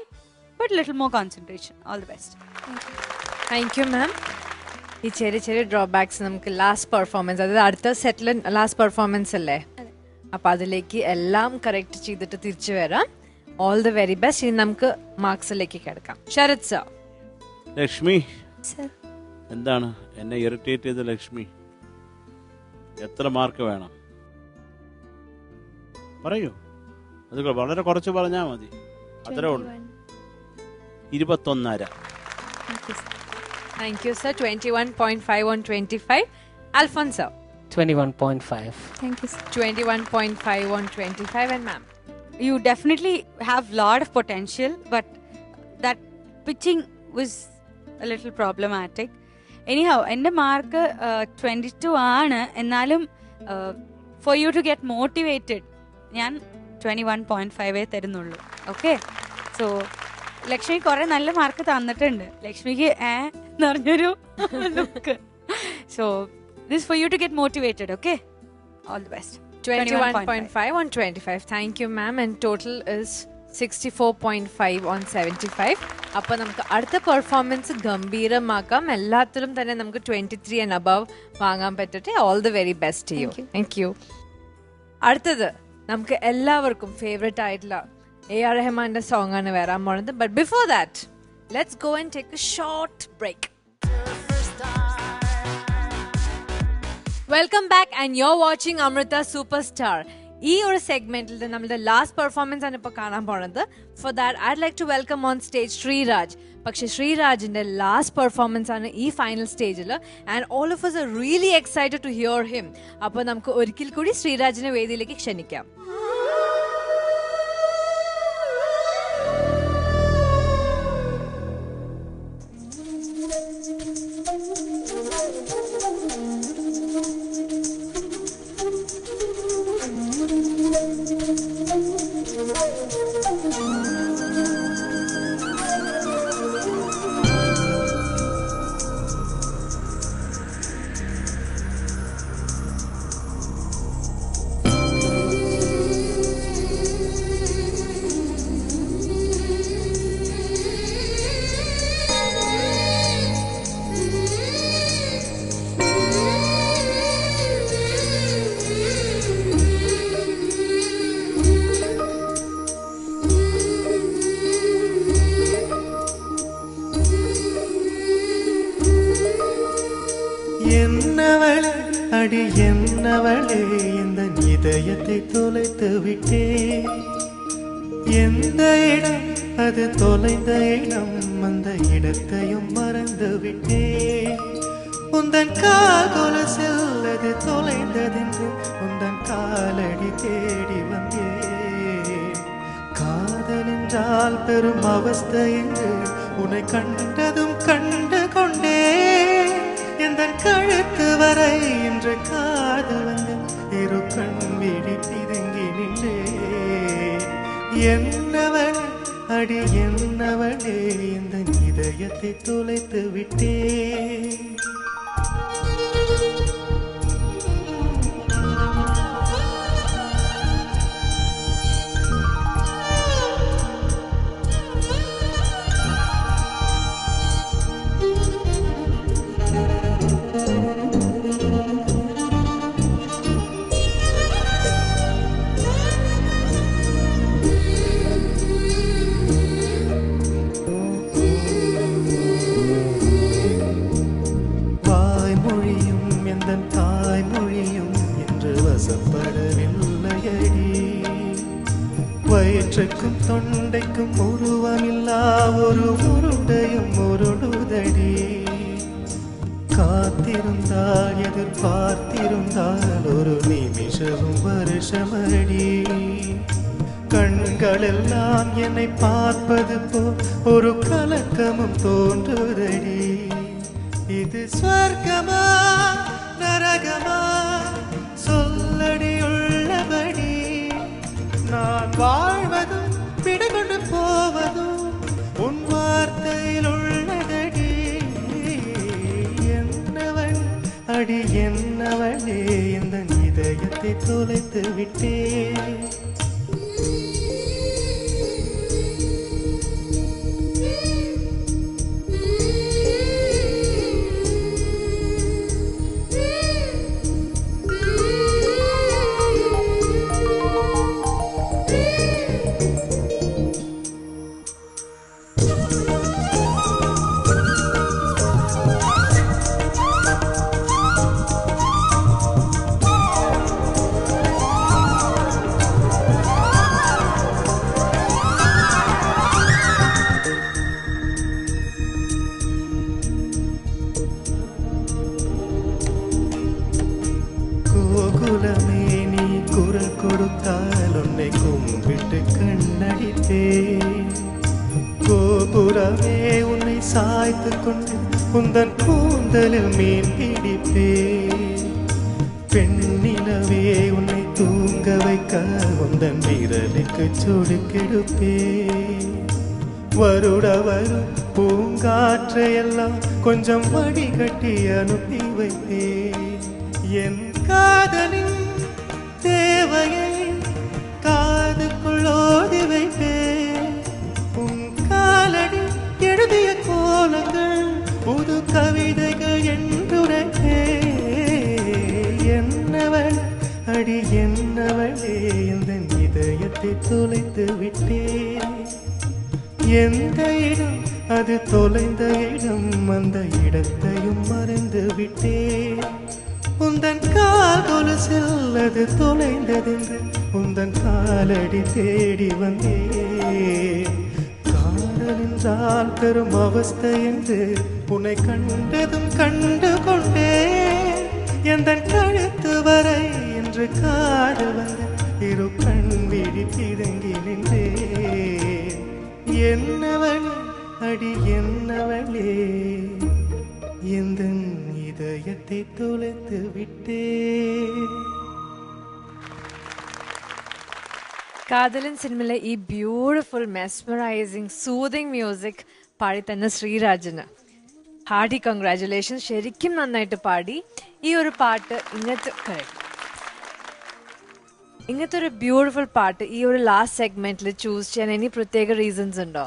but little more concentration. All the best. Thank you ma'am. ഈ ചെറിയ drawbacks നമുക്ക് last performance, അതായത് അടുത്ത സെറ്റിൽ last performance അല്ലേ, അപ്പം അതിലേക്ക് എല്ലാം correct ചെയ്തിട്ട് തിരിച്ചു വരാം. All the very best. ഇനി നമുക്ക് മാർക്സിലേക്ക് കിടക്കാം. ശരത് സർ. ലക്ഷ്മി, എന്താണ് എന്നെ ഇറിറ്റേറ്റ് ചെയ്ത ലക്ഷ്മി? എത്ര മാർക്ക് വേണം പറയൂ. അത് വളരെ കുറച്ച് പറഞ്ഞാൽ മതി, അത്രേ ഉള്ളൂ. 21.5. Thank you sir. 21.5 on 25. Alphonse sir. 21.5. Thank you sir. 21.5 on 25. And ma'am, you definitely have lot of potential, but that pitching was a little problematic. Anyhow, ende mark 22 ആണ്. എന്നാലും for you to get motivated, ഞാൻ 21.5 തരുന്നുള്ളൂ. Okay, so Lakshmi കുറെ നല്ല mark തന്നിട്ടുണ്ട്. ലക്ഷ്മിക്ക് എന്ന് പറഞ്ഞൊരു look. So this for you to get motivated. Okay, all the best. 21.5 on 25. Thank you ma'am. And total is 64.5 on 75. അപ്പോൾ നമുക്ക് അടുത്ത പെർഫോമൻസ് ഗംഭീരമാക്കാം. എല്ലാത്തിലും തന്നെ നമുക്ക് 23 and above വാങ്ങാൻ പറ്റട്ടെ. All the very best you. Thank you. അടുത്തത് നമുക്ക് എല്ലാവർക്കും ഫേവറേറ്റ് ആയിട്ടുള്ള AR റഹ്മാന്റെ സോങ് ആണ് വരാൻ പോണത്. But before that let's go and take a short break. Welcome back and you are watching Amrita super star. ഈ ഒരു സെഗ്മെന്റിൽ നമ്മുടെ ലാസ്റ്റ് പെർഫോമൻസ് ആണ് ഇപ്പോൾ കാണാൻ പോണത്. For that I'd like to welcome on stage Sreeraj. പക്ഷെ ശ്രീരാജിന്റെ ലാസ്റ്റ് പെർഫോമൻസ് ആണ് ഈ ഫൈനൽ സ്റ്റേജിൽ. And all of us are really excited to hear him. അപ്പോൾ നമുക്ക് ഒരിക്കൽ കൂടി ശ്രീരാജിനെ വേദിയിലേക്ക് ക്ഷണിക്കാം. என்னவளே அடி என்னவளே இந்த இதயத்தை தொலைத்து விட்டே, எந்த இடம் அது தொலைந்த இடம், அந்த இடத்தையும் மறந்து விட்டே. உந்தன் கால் கொலுசில் அது தொலைந்ததென்று உந்தன் காலடி தேடி வந்தே. காதல் என்றால் பெரும் அவஸ்தை என்று உன்னை கண்டதும் கண்டு கொண்டே. எந்தன் கழுத்து வரை இன்று காதல் வந்து இரு கண் விழி பிதுங்கி நின்றே. என்னவளே அடி என்னவளே இந்த இதயத்தை தொலைத்து விட்டே. வயிற்றுக்கும் தொண்டைக்கும் உருவமில்லா ஒரு உருண்டையும் உருடுதடி. காத்திருந்தால் எதிர்பார்த்திருந்தால் ஒரு நிமிஷமும் வருஷமடி. கண்களெல்லாம் என்னை பார்ப்பது போல் ஒரு கலக்கமும் தோன்றுதடி. இது ஸ்வர்க்கமா நரகமா சொல்லடி உள்ளபடி. நான் வாழ்வதும் பிடிகொண்டு போவதும் உன் வார்த்தையில் உள்ளதடி. என்னவள் அடி என்னவளே இந்த இதயத்தை தொலைத்து விட்டே. கோகுலமே நீ குரல் கொடுத்தால் உன்னை கும்பிட்டு கண்ணடித்தே. கோபுரமே உன்னை சாய்த்து கொண்டு உந்தன் கூந்தலில் மீன் பிடிப்பே. பெண்ணிலவே உன்னை தூங்க வைக்க உந்தன் விரலுக்கு சுடுக்கெடுப்பே. வருட வரும் பூங்காற்றையெல்லாம் கொஞ்சம் வடிகட்டி அனுப்பி வைப்பே. என் காதலின் தேவையை காதுக்குள் ஓதி வைப்பே. உன் காலடி எழுதிய கோலங்கள் புது கவிதைகள் என்றுரைப்பே. என்னவள் அடி என்னவளே இந்த இதயத்தை தொலைத்து விட்டே. எந்த இடம் அது தொலைந்த இடம் அந்த இடத்தையும் மறந்து விட்டே. உந்தன் கால் கொலுசில் அது தொலைந்ததென்று உந்தன் காலடி தேடி வந்தே. காதல் என்றால் பெரும் அவஸ்தை என்று உன்னை கண்டதும் கண்டு கொண்டே. எந்தன் கழுத்து வரை என்று காதல் வந்த இரு கண் விழி பிதுங்கி நின்றே. என்னவள் அடி என்னவளே எந்தன் இதயத்தை தொலைத்து விட்டே. കാതലൻ സിനിമയിലെ ഈ ബ്യൂട്ടിഫുൾ മെസ്മറൈസിങ് സൂതിങ് മ്യൂസിക് പാടി തന്നെ ശ്രീരാജിന് ഹാർഡി കൺഗ്രാറ്റുലേഷൻസ്. ശരിക്കും നന്നായിട്ട് പാടി. ഈ ഒരു പാട്ട് ഇങ്ങനത്തെ ഒരു ബ്യൂട്ടിഫുൾ പാട്ട് ഈ ഒരു ലാസ്റ്റ് സെഗ്മെന്റിൽ ചൂസ് ചെയ്യാൻ ഇനി പ്രത്യേക റീസൺസ് ഉണ്ടോ?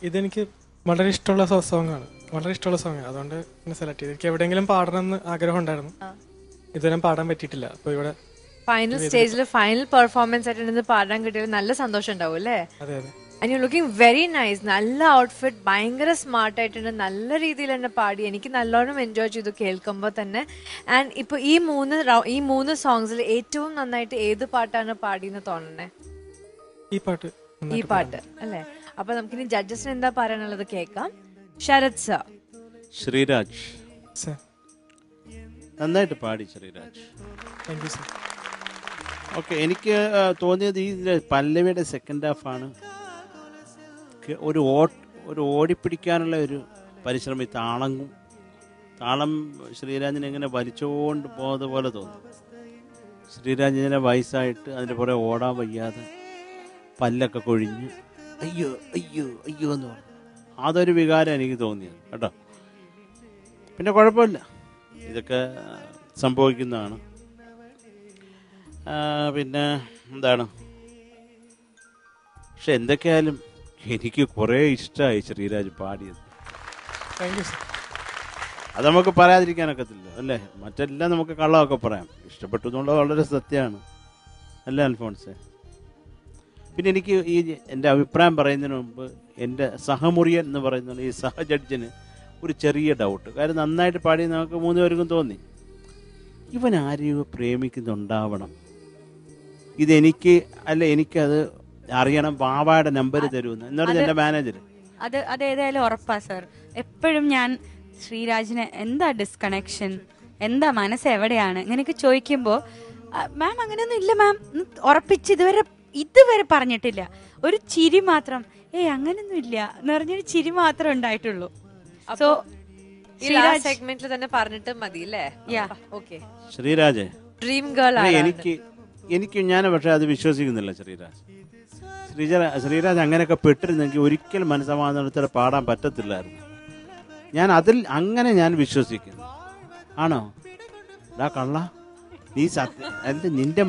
ഇതെനിക്ക് വളരെ ഇഷ്ടമുള്ള സോങ്ങാണ്, വളരെ ഇഷ്ടമുള്ള സോങ്ങാണ്. അതുകൊണ്ട് സെലക്ട് ചെയ്ത്. എനിക്ക് എവിടെയെങ്കിലും പാടണമെന്ന് ആഗ്രഹം ഉണ്ടായിരുന്നു. ഇതുവരെ പാടാൻ പറ്റിയിട്ടില്ല. അപ്പോൾ ഇവിടെ ഫൈനൽ സ്റ്റേജിൽ ഫൈനൽ പെർഫോമൻസ് ആയിട്ട് പാടാൻ കിട്ടിയത് നല്ല സന്തോഷം ഉണ്ടാവും അല്ലേ? അതെ അതെ. And you looking very nice. നല്ല ഔട്ട്ഫിറ്റ്, ഭയങ്കര സ്മാർട്ട് ആയിട്ടുണ്ട്, നല്ല രീതിയിൽ തന്നെ പാടി. എനിക്ക് നല്ലോണം എൻജോയ് ചെയ്തു കേൾക്കുമ്പോൾ തന്നെ. ആൻഡ് ഇപ്പൊ ഈ മൂന്ന് സോങ്സിൽ ഏറ്റവും നന്നായിട്ട് ഏത് പാട്ടാണ് പാടിയെന്ന് തോന്നണേ? ഈ പാട്ട് അല്ലേ? അപ്പൊ നമുക്കിനി ജഡ്ജസിന് എന്താ പറയാനുള്ളത് കേൾക്കാം. ശരത് സർ. ശ്രീരാജ് നന്നായിട്ട് പാടി. Sreeraj thank you sir. Okay, എനിക്ക് തോന്നിയത് ഈ പല്ലവിയുടെ സെക്കൻഡ് ഹാഫാണ് ഒരു ഓടിപ്പിടിക്കാനുള്ള ഒരു പരിശ്രമം. താളം ശ്രീരാജിനെ ഇങ്ങനെ വലിച്ചുകൊണ്ട് പോകുന്നത് പോലെ തോന്നും. ശ്രീരാജിനെ വയസ്സായിട്ട് അതിൻ്റെ പുറകെ ഓടാൻ വയ്യാതെ പല്ലൊക്കെ കൊഴിഞ്ഞ് അയ്യോ അയ്യോ അയ്യോ എന്ന് പറഞ്ഞു. അതൊരു വികാരം എനിക്ക് തോന്നിയത് കേട്ടോ. പിന്നെ കുഴപ്പമില്ല, ഇതൊക്കെ സംഭവിക്കുന്നതാണ്. പിന്നെ എന്താണ്, പക്ഷെ എന്തൊക്കെയായാലും എനിക്ക് കുറേ ഇഷ്ടമായി ശ്രീരാജ് പാടിയത്. Thank you sir. അത് നമുക്ക് പറയാതിരിക്കാനൊക്കത്തില്ല അല്ലേ. മറ്റെല്ലാം നമുക്ക് കള്ളമൊക്കെ പറയാം. ഇഷ്ടപ്പെട്ടു എന്നുള്ളത് വളരെ സത്യമാണ് അല്ലേ അൽഫോൺസേ? പിന്നെ എനിക്ക് ഈ എൻ്റെ അഭിപ്രായം പറയുന്നതിന് മുമ്പ് എൻ്റെ സഹമുറിയൻ എന്ന് പറയുന്ന ഈ സഹജഡ്ജിന് ഒരു ചെറിയ ഡൗട്ട്. കാര്യം നന്നായിട്ട് പാടി നമുക്ക് 3 പേർക്കും തോന്നി, ഇവൻ ആരെയോ പ്രേമിക്കുന്നുണ്ടാവണം, ഇതെനിക്ക് അല്ല എനിക്കത് അറിയണം, വാവയുടെ നമ്പർ തരുമെന്ന് എന്ന് പറഞ്ഞ എൻ്റെ മാനേജർ. അത് ഏതായാലും ഉറപ്പാ സർ. എപ്പോഴും ഞാൻ ശ്രീരാജിന് എന്താ ഡിസ്കണക്ഷൻ, എന്താ മനസ്സ് എവിടെയാണ് ഇങ്ങനെയൊക്കെ ചോദിക്കുമ്പോൾ മാം അങ്ങനെയൊന്നും ഇല്ല മാം ഉറപ്പിച്ച് ഇതുവരെ പറഞ്ഞിട്ടില്ല. ഒരു ചിരി മാത്രം, അങ്ങനെയൊന്നും ഇല്ല എന്ന് പറഞ്ഞൊരു ചിരി മാത്രമേ ഉണ്ടായിട്ടുള്ളൂ. സോ സെഗ്മെന്റിൽ തന്നെ പറഞ്ഞിട്ട് മതി അല്ലേ? ശ്രീരാജ് ഡ്രീം ഗേൾ എനിക്ക് ഞാൻ പക്ഷെ അത് വിശ്വസിക്കുന്നില്ല. ശ്രീരാജ് അങ്ങനെയൊക്കെ പെട്ടിരുന്നെങ്കിൽ ഒരിക്കലും മനസ്സമാധാനത്തോടെ പാടാൻ പറ്റത്തില്ലായിരുന്നു. ഞാൻ വിശ്വസിക്കുന്നു. ആണോ ഡാ കള്ള, നീ സത്യം അല്ല, നിന്റെ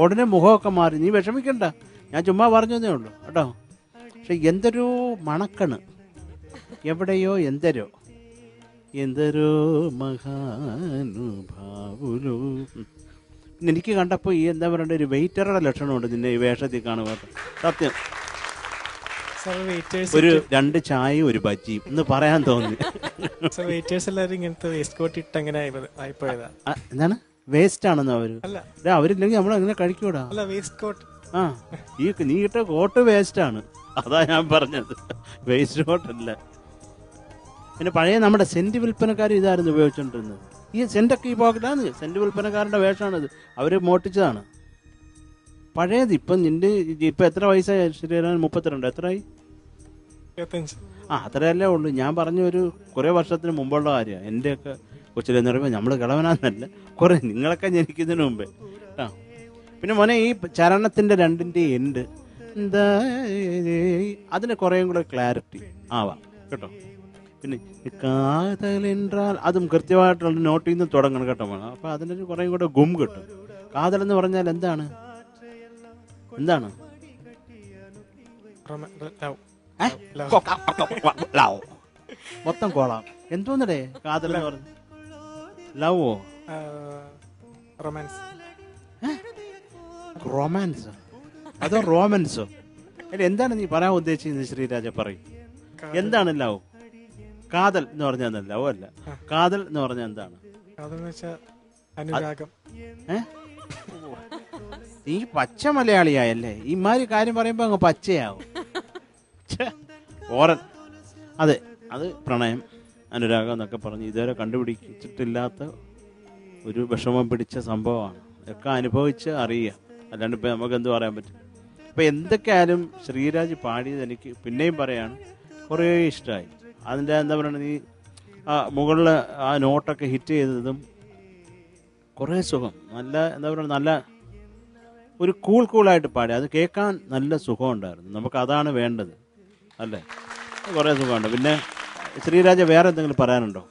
ഉടനെ മുഖമൊക്കെ മാറി, നീ വിഷമിക്കണ്ട, ഞാൻ ചുമ്മാ പറഞ്ഞതേ ഉള്ളൂ കേട്ടോ. പക്ഷെ എന്തൊരു മണക്കണ് എവിടെയോ, എന്തൊരു മഹാനുഭാവുലു. എനിക്ക് കണ്ടപ്പോൾ ഈ എന്താ പറയണ്ട ഒരു വെയിറ്ററുടെ ലക്ഷണമുണ്ട് നിന്നെ ഈ വേഷത്തിൽ കാണുക. സത്യം, ഒരു 2 ചായയും ഒരു ബജ്ജിയും എന്ന് പറയാൻ തോന്നി. എന്താണ് വേസ്റ്റ് ആണെന്ന് അവരില്ലെങ്കിൽ നമ്മളെങ്ങനെ കഴിക്കൂടാ? ആ നീ ഇട്ട കോട്ട് വേസ്റ്റ് ആണ്, അതാ ഞാൻ പറഞ്ഞത്, വേസ്റ്റ് കോട്ടല്ല. പിന്നെ പഴയ നമ്മുടെ സെന്റ് വിൽപ്പനക്കാർ ഇതായിരുന്നു ഉപയോഗിച്ചോണ്ടിരുന്നത്. ഈ സെന്റൊക്കെ ഈ പോക്കറ്റാണ്, സെന്റ് വിൽപ്പനക്കാരുടെ വേഷമാണിത്, അവര് മോട്ടിച്ചതാണ് പഴയത്. ഇപ്പം ഇപ്പൊ എത്ര വയസ്സായി ശ്രീരാജ്? 32. എത്രയായി? 25. അത്രയല്ലേ ഉള്ളൂ. ഞാൻ പറഞ്ഞ ഒരു കുറെ വർഷത്തിന് മുമ്പുള്ള കാര്യമാണ്. എൻ്റെയൊക്കെ കൊച്ചിലെന്ന് പറയുമ്പോൾ നമ്മൾ കിളവനാന്നല്ല, കുറെ നിങ്ങളൊക്കെ ജനിക്കുന്നതിന് മുമ്പേ ആ. പിന്നെ മോനെ ഈ ചരണത്തിന്റെ 2ന്റെ എൻഡ് എന്താ അതിന് കുറേയും കൂടെ ക്ലാരിറ്റി ആവാം കേട്ടോ. പിന്നെ കാതലെന്നാൽ അതും കൃത്യമായിട്ടുള്ള നോട്ടിൽ നിന്ന് തുടങ്ങണം കേട്ടോ മോനെ. അപ്പൊ അതിനൊരു കുറേയും കൂടെ ഗും കിട്ടും. കാതൽ എന്ന് പറഞ്ഞാൽ എന്താണ്? മൊത്തം കോളാം. എന്തോന്നടേ കാതൽ എന്ന് പറഞ്ഞു? ലവോ? റൊമാൻസോ അതോ റോമൻസോ? അല്ല എന്താണ് നീ പറയാൻ ഉദ്ദേശിക്കുന്നത് ശ്രീരാജ? പറയും എന്താണ് ലവ്? കാതൽ എന്ന് പറഞ്ഞാൽ ലവ് അല്ല, കാതൽ എന്ന് പറഞ്ഞാൽ എന്താണ്? നീ പച്ച മലയാളിയായല്ലേ, ഈ മാതിരി കാര്യം പറയുമ്പോ അങ്ങ് പച്ചയാവും. ഓറൻ അതെ, അത് പ്രണയം അനുരാഗം എന്നൊക്കെ പറഞ്ഞ് ഇതുവരെ കണ്ടുപിടിച്ചിട്ടില്ലാത്ത ഒരു വിഷമം പിടിച്ച സംഭവമാണ്. ഒക്കെ അനുഭവിച്ച് അറിയുക, അല്ലാണ്ട് ഇപ്പം നമുക്ക് എന്ത് പറയാൻ പറ്റും. അപ്പം എന്തൊക്കെയായാലും ശ്രീരാജ് പാടിയത് എനിക്ക് പിന്നെയും പറയാണ് കുറേ ഇഷ്ടമായി. അതിൻ്റെ എന്താ പറയുക, നീ ആ മുകളിൽ ആ നോട്ടൊക്കെ ഹിറ്റ് ചെയ്തതും കുറേ സുഖം, നല്ല എന്താ പറയുക, നല്ല ഒരു കൂളായിട്ട് പാടി. അത് കേൾക്കാൻ നല്ല സുഖമുണ്ടായിരുന്നു. നമുക്ക് അതാണ് വേണ്ടത് അല്ലേ? കുറേ സുഖമുണ്ട്. പിന്നെ ശ്രീരാജ വേറെ എന്തെങ്കിലും പറയാനുണ്ടോ?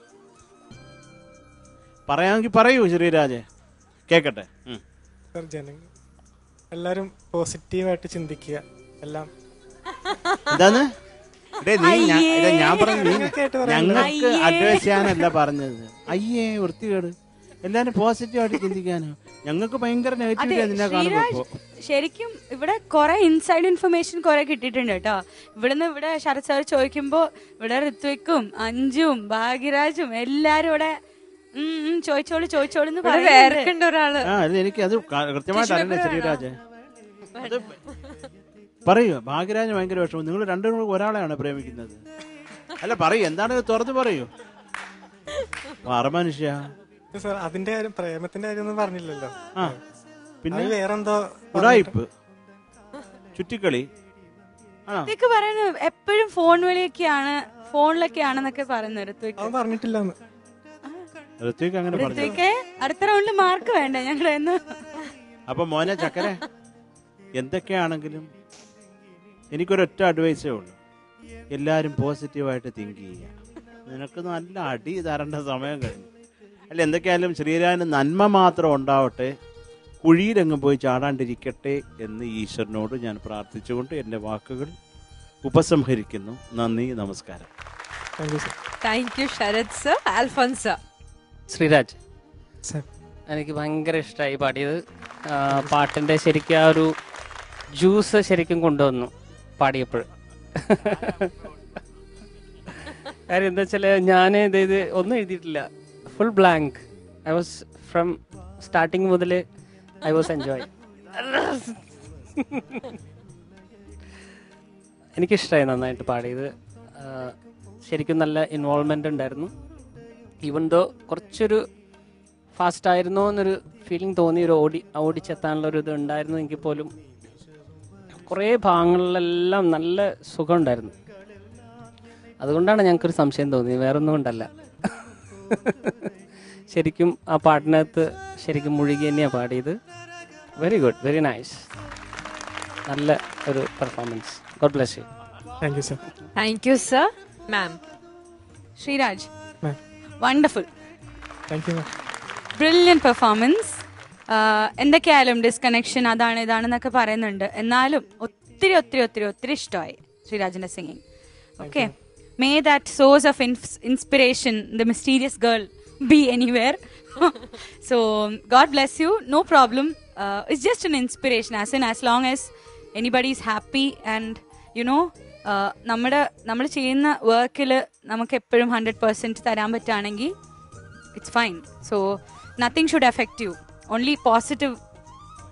പറയാമെങ്കിൽ പറയൂ ശ്രീരാജ്, കേക്കട്ടെ. എല്ലാരും പോസിറ്റീവായിട്ട് ചിന്തിക്കുക. എല്ലാം എന്താണ് ഞാൻ പറഞ്ഞു, ഞങ്ങൾക്ക് അഡ്വൈസ് ചെയ്യാനല്ല പറഞ്ഞത്. അയ്യേ വൃത്തികേട്. എല്ലാരും പോസിറ്റീവായിട്ട് ചിന്തിക്കാനോ? ഞങ്ങൾക്ക് ഭയങ്കര നെഗറ്റിവിറ്റി അതിനെ കാണുമ്പോ. ശരിക്കും ഇവിടെ കുറെ ഇൻസൈഡ് ഇൻഫർമേഷൻ കുറെ കിട്ടിയിട്ടുണ്ട് കേട്ടോ. ഇവിടെ ശരത് സാർ ചോദിക്കുമ്പോ ഇവിടെ ഋത്വിക്കും അഞ്ജും ഭാഗ്യരാജും എല്ലാരും ഇവിടെ ചോദിച്ചോളൂ വേർക്കേണ്ട ഒരാള്. എനിക്ക് അത് കൃത്യമായിട്ട് അറിയില്ല ശ്രീരാജ്. പറയൂ, ഭാഗ്യരാജ് ഭയങ്കര വിഷമം. നിങ്ങൾ രണ്ടും ഒരാളെയാണ് പ്രേമിക്കുന്നത് അല്ല? പറയൂ, എന്താണ് തുറന്ന് പറയൂ. മനുഷ്യ അതിന്റെ കാര്യം, പ്രേമത്തിന്റെ കാര്യം ഒന്നും പറഞ്ഞില്ലല്ലോ. ആ പിന്നെ വേറെന്തോ ഉടായിപ്പ്, ചുറ്റിക്കളി പറയുന്നത് എപ്പോഴും ഫോൺ വിളിയൊക്കെയാണ്, ഫോണിലൊക്കെയാണെന്നൊക്കെ പറയുന്നത്. ഋത്വിക് പറഞ്ഞിട്ടില്ല. ഋത്വിക് അങ്ങനെ പറഞ്ഞു. അടുത്ത റൗണ്ടിൽ മാർക്ക് വേണ്ട ഞങ്ങളെന്ന്. അപ്പൊ മോനെ ചക്കരെ, എന്തൊക്കെയാണെങ്കിലും എനിക്കൊരൊറ്റ അഡ്വൈസേ ഉള്ളൂ, എല്ലാവരും പോസിറ്റീവായിട്ട് തിങ്ക് ചെയ്യുക. നിനക്ക് നല്ല അടി തരേണ്ട സമയം കഴിഞ്ഞു. അല്ല, എന്തൊക്കെയായാലും ശ്രീരാജന് നന്മ മാത്രം ഉണ്ടാവട്ടെ, കുഴിയിലെങ്ങും പോയി ചാടാണ്ടിരിക്കട്ടെ എന്ന് ഈശ്വരനോട് ഞാൻ പ്രാർത്ഥിച്ചുകൊണ്ട് എൻ്റെ വാക്കുകൾ ഉപസംഹരിക്കുന്നു. നന്ദി, നമസ്കാരം. Thank you Sharath sir. Alphonse sir. Sreeraj, sir, എനിക്ക് ഭയങ്കര ഇഷ്ടമായി പാടിയത്. പാട്ടിൻ്റെ ശരിക്കും ആ ഒരു ജ്യൂസ് ശരിക്കും കൊണ്ടുവന്നു പാടിയപ്പോൾ. കാര്യം എന്താ വെച്ചാൽ ഞാൻ ഇത് ഒന്നും എഴുതിയിട്ടില്ല, full blank. I was from starting മുതൽ ഐ വാസ് എൻജോയ്. എനിക്കിഷ്ടമായി നന്നായിട്ട് പാടിയത്. ശരിക്കും നല്ല ഇൻവോൾവ്മെൻ്റ് ഉണ്ടായിരുന്നു. ഈവൻ ദോ കുറച്ചൊരു ഫാസ്റ്റ് ആയിരുന്നോ എന്നൊരു ഫീലിംഗ് തോന്നി, ഒരു ഓടിച്ചെത്താനുള്ളൊരു ഇത് ഉണ്ടായിരുന്നു. എങ്കിൽ പോലും കുറേ ഭാഗങ്ങളിലെല്ലാം നല്ല സുഖം ഉണ്ടായിരുന്നു. അതുകൊണ്ടാണ് ഞങ്ങൾക്കൊരു സംശയം തോന്നിയത്, വേറൊന്നും കൊണ്ടല്ല. ശരിക്കും ആ പാട്ടിനകത്ത് ശരിക്കും മുഴുകി തന്നെയാണ് പാടിയത്. വെരി ഗുഡ്, വെരി നൈസ്, നല്ല ഒരു performance. God bless you. Thank you sir. Thank you sir. Ma'am. Sreeraj, ma'am. Wonderful, thank you ma'am. Brilliant performance. എന്തൊക്കെയായാലും ഡിസ്കണക്ഷൻ അതാണ് ഇതാണെന്നൊക്കെ പറയുന്നുണ്ട്, എന്നാലും ഒത്തിരി ഒത്തിരി ഒത്തിരി ഒത്തിരി ഇഷ്ടമായി ശ്രീരാജിന്റെ singing. Okay, may that source of inspiration, the mysterious girl, be anywhere. So God bless you, no problem. It's just an inspiration, as long as anybody is happy and you know നമ്മൾ ചെയ്യുന്ന വർക്കിൽ നമുക്ക് എപ്പോഴും 100% തരാൻ പറ്റുകയാണെങ്കിൽ it's fine. So nothing should affect you, only positive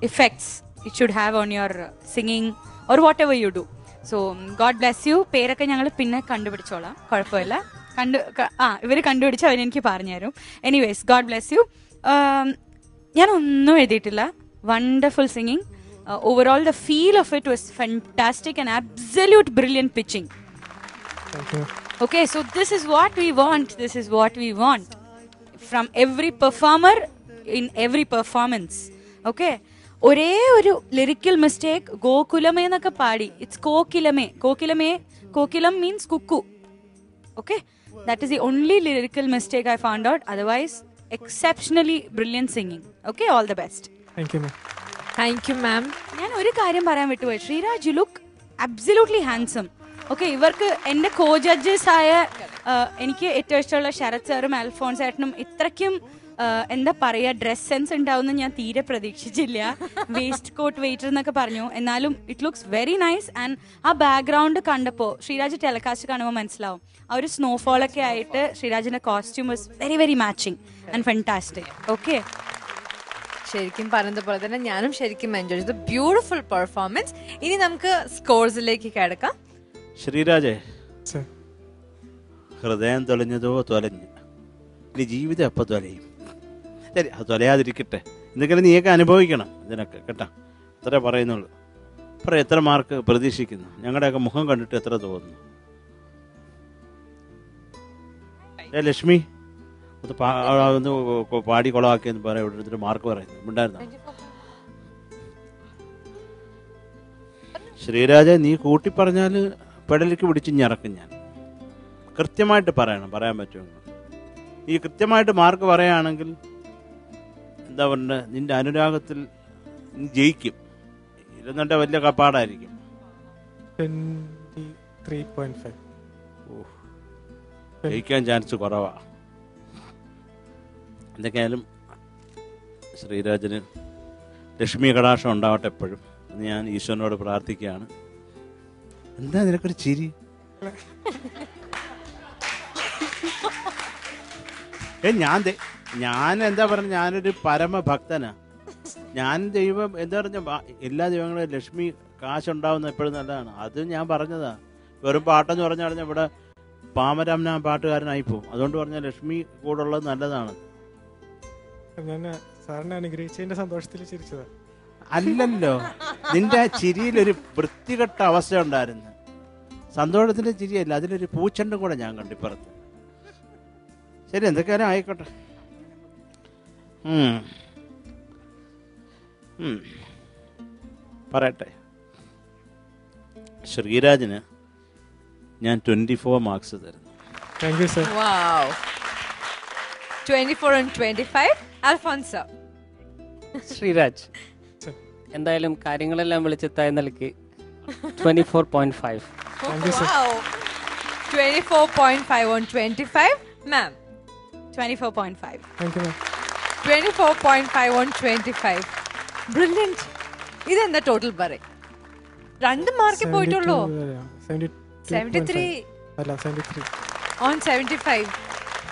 effects it should have on your singing or whatever you do. So God bless you. പേരൊക്കെ ഞങ്ങൾ പിന്നെ കണ്ടുപിടിച്ചോളാം, കുഴപ്പമില്ല. ഇവർ കണ്ടുപിടിച്ച് അവരെനിക്ക് പറഞ്ഞുതരും. Anyways, God bless you. ഞാനൊന്നും എഴുതിയിട്ടില്ല. Wonderful singing. Overall the feel of it was fantastic and absolute brilliant pitching. Okay, so this is what we want. This is what we want from every performer in every performance. Okay, ഒരേ ഒരു lyrical mistake, ഗോകുലമേ എന്നൊക്കെ പാടി. It's കോകിലമേ. കോകിലം means cuckoo. Okay, that is the only lyrical mistake I found out. Otherwise, exceptionally brilliant singing. Okay, all the best. Thank you, ma'am. Thank you, ma'am. ഞാൻ ഒരു കാര്യം പറയാൻ വിട്ടുപോയി. Sreeraj, you look absolutely handsome. Okay, ഇവർക്ക് എൻ്റെ കോ judges ആയ എനിക്ക് ഏറ്റവും ഇഷ്ടമുള്ള ശരത് സാറും അൽഫോൺസ് ഏട്ടനും ഇത്രയ്ക്കും എന്താ പറയുക, ഡ്രസ് സെൻസ് ഉണ്ടാവുമെന്ന് ഞാൻ തീരെ പ്രതീക്ഷിച്ചില്ല. വേസ്റ്റ് കോട്ട് വെയിറ്റർ എന്നൊക്കെ പറഞ്ഞു, എന്നാലും it looks very nice. And ആ ബാക്ക്ഗ്രൗണ്ട് കണ്ടപ്പോൾ, ശ്രീരാജ് ടെലികാസ്റ്റ് കാണുമ്പോൾ മനസ്സിലാവും, ആ ഒരു സ്നോഫോളൊക്കെ ആയിട്ട് ശ്രീരാജിന്റെ costume was very very matching and fantastic. Okay, ശരിക്കും പറഞ്ഞതുപോലെ തന്നെ ഞാനും ശരിക്കും എൻജോയ് ചെയ്തു. Beautiful performance. ഇനി നമുക്ക് സ്കോർസിലേക്ക് കിടക്കാം. ശ്രീരാജേ, സർ, ഹൃദയം തൊലഞ്ഞതോ തൊലഞ്ഞു, ഇനി ജീവിതം എപ്പോൾ തൊലയും? ശരി, അത് തൊലയാതിരിക്കട്ടെ. എന്തെങ്കിലും നീയൊക്കെ അനുഭവിക്കണം ഇതിനൊക്കെ, കേട്ടോ. അത്രേ പറയുന്നുള്ളൂ. അപ്പുറം എത്ര മാർക്ക് പ്രതീക്ഷിക്കുന്നു? ഞങ്ങളുടെയൊക്കെ മുഖം കണ്ടിട്ട് എത്ര തോന്നുന്നു? ലക്ഷ്മി, ഒന്ന് പാടി കൊളമാക്കിയെന്ന് പറയാം. ഇവിടെ എടുത്തിട്ട് മാർക്ക് പറയുന്നു ഉണ്ടായിരുന്നോ? ശ്രീരാജ, നീ കൂട്ടി പറഞ്ഞാൽ പെടലിക്ക് പിടിച്ച് ഞറക്കും ഞാൻ. കൃത്യമായിട്ട് പറയാൻ പറ്റുമെന്ന്. ഈ കൃത്യമായിട്ട് മാർക്ക് പറയുകയാണെങ്കിൽ എന്താ പറയുക, നിന്റെ അനുരാഗത്തിൽ ജയിക്കും. ഇല്ലെന്നുണ്ടെ വലിയ കപ്പാടായിരിക്കും. 23.5. ജയിക്കാൻ ചാൻസ് കുറവാ. എന്തൊക്കെയായാലും ശ്രീരാജന് ലക്ഷ്മി കടാക്ഷം ഉണ്ടാവട്ടെ എപ്പോഴും എന്ന് ഞാൻ ഈശ്വരനോട് പ്രാർത്ഥിക്കുകയാണ്. എന്താ നിനക്കൊരു ചിരി? ഞാൻ എന്താ പറഞ്ഞ, ഞാനൊരു പരമഭക്തനാ. ഞാൻ ദൈവം എന്താ പറഞ്ഞ, എല്ലാ ദൈവങ്ങളും ലക്ഷ്മി കാശുണ്ടാവുന്ന എപ്പോഴും നല്ലതാണ്. അത് ഞാൻ പറഞ്ഞതാ. വെറും പാട്ടെന്ന് പറഞ്ഞാൽ ഇവിടെ പാമരാമന പാട്ടുകാരനായിപ്പോവും. അതുകൊണ്ട് പറഞ്ഞാൽ ലക്ഷ്മി കൂടെ ഉള്ളത് നല്ലതാണ്. ഞാൻ സാറിനെ അനുഗ്രഹിച്ചതിന്റെ സന്തോഷത്തിൽ ചിരിച്ചതാ. അല്ലല്ലോ, നിന്റെ ആ ചിരിയിലൊരു വൃത്തികെട്ട അവസ്ഥ ഉണ്ടായിരുന്നു. സന്തോഷത്തിന്റെ ചിരിയല്ല, അതിലൊരു പൂച്ചണ്ടും കൂടെ ഞാൻ കണ്ടിപ്പുറത്ത്. ശരി, എന്തൊക്കെയാലും ആയിക്കോട്ടെ. പറയട്ടെ. ശ്രീരാജിന് ഞാൻ 24 മാർക്സ് തരുന്നു. Thank you sir. Wow. 24 and 25. Alfonso. Sreeraj, എന്തായാലും കാര്യങ്ങളെല്ലാം വിളിച്ചെത്തായ നിലയ്ക്ക് 24.5. Wow. 24.5 on 25. Ma'am. 24.5. Thank you ma'am. 24.5 on 25. Brilliant. ഇതെന്താ ടോട്ടൽ പറയും? 2 മാർക്ക് പോയിട്ടുള്ളൂ. 73 അല്ല 73 on 75.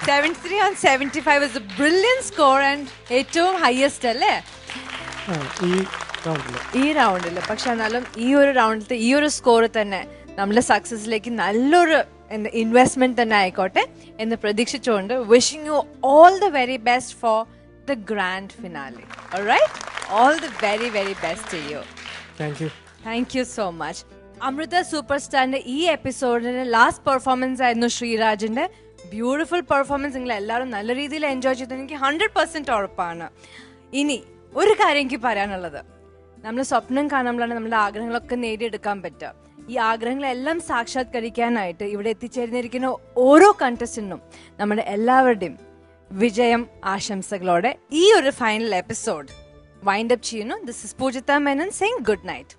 73 on 75 is a brilliant score and ഏറ്റവും ഹയസ്റ്റ് അല്ലേ ഈ റൗണ്ടിൽ. ഈ റൗണ്ടിൽ. പക്ഷെ എന്നാലും ഈ ഒരു റൗണ്ടിലത്തെ ഈ ഒരു സ്കോർ തന്നെ നമ്മുടെ സക്സസിലേക്ക് നല്ലൊരു ഇൻവെസ്റ്റ്മെന്റ് തന്നെ ആയിക്കോട്ടെ എന്ന് പ്രതീക്ഷിച്ചുകൊണ്ട് wishing you all the very best for the grand finale. Alright, all the very very best to you. Thank you. Thank you so much. Amrita super സ്റ്റാറിന്റെ ഈ എപ്പിസോഡിന്റെ ലാസ്റ്റ് പെർഫോമൻസ് ആയിരുന്നു ശ്രീരാജിന്റെ. Beautiful performance. നിങ്ങൾ എല്ലാവരും നല്ല രീതിയിൽ എൻജോയ് ചെയ്തു, എനിക്ക് 100% ഉറപ്പാണ്. ഇനി ഒരു കാര്യം എനിക്ക് പറയാനുള്ളത്, നമ്മൾ സ്വപ്നം കാണുമ്പോഴാണ് നമ്മുടെ ആഗ്രഹങ്ങളൊക്കെ നേടിയെടുക്കാൻ പറ്റുക. ഈ ആഗ്രഹങ്ങളെല്ലാം സാക്ഷാത്കരിക്കാനായിട്ട് ഇവിടെ എത്തിച്ചേർന്നിരിക്കുന്ന ഓരോ കണ്ടസ്റ്റന്റിനും നമ്മുടെ എല്ലാവരുടെയും വിജയം ആശംസകളോടെ ഈ ഒരു ഫൈനൽ എപ്പിസോഡ് വൈൻഡ് അപ്പ് ചെയ്യുന്നു. This is Poojitha Menon saying good night.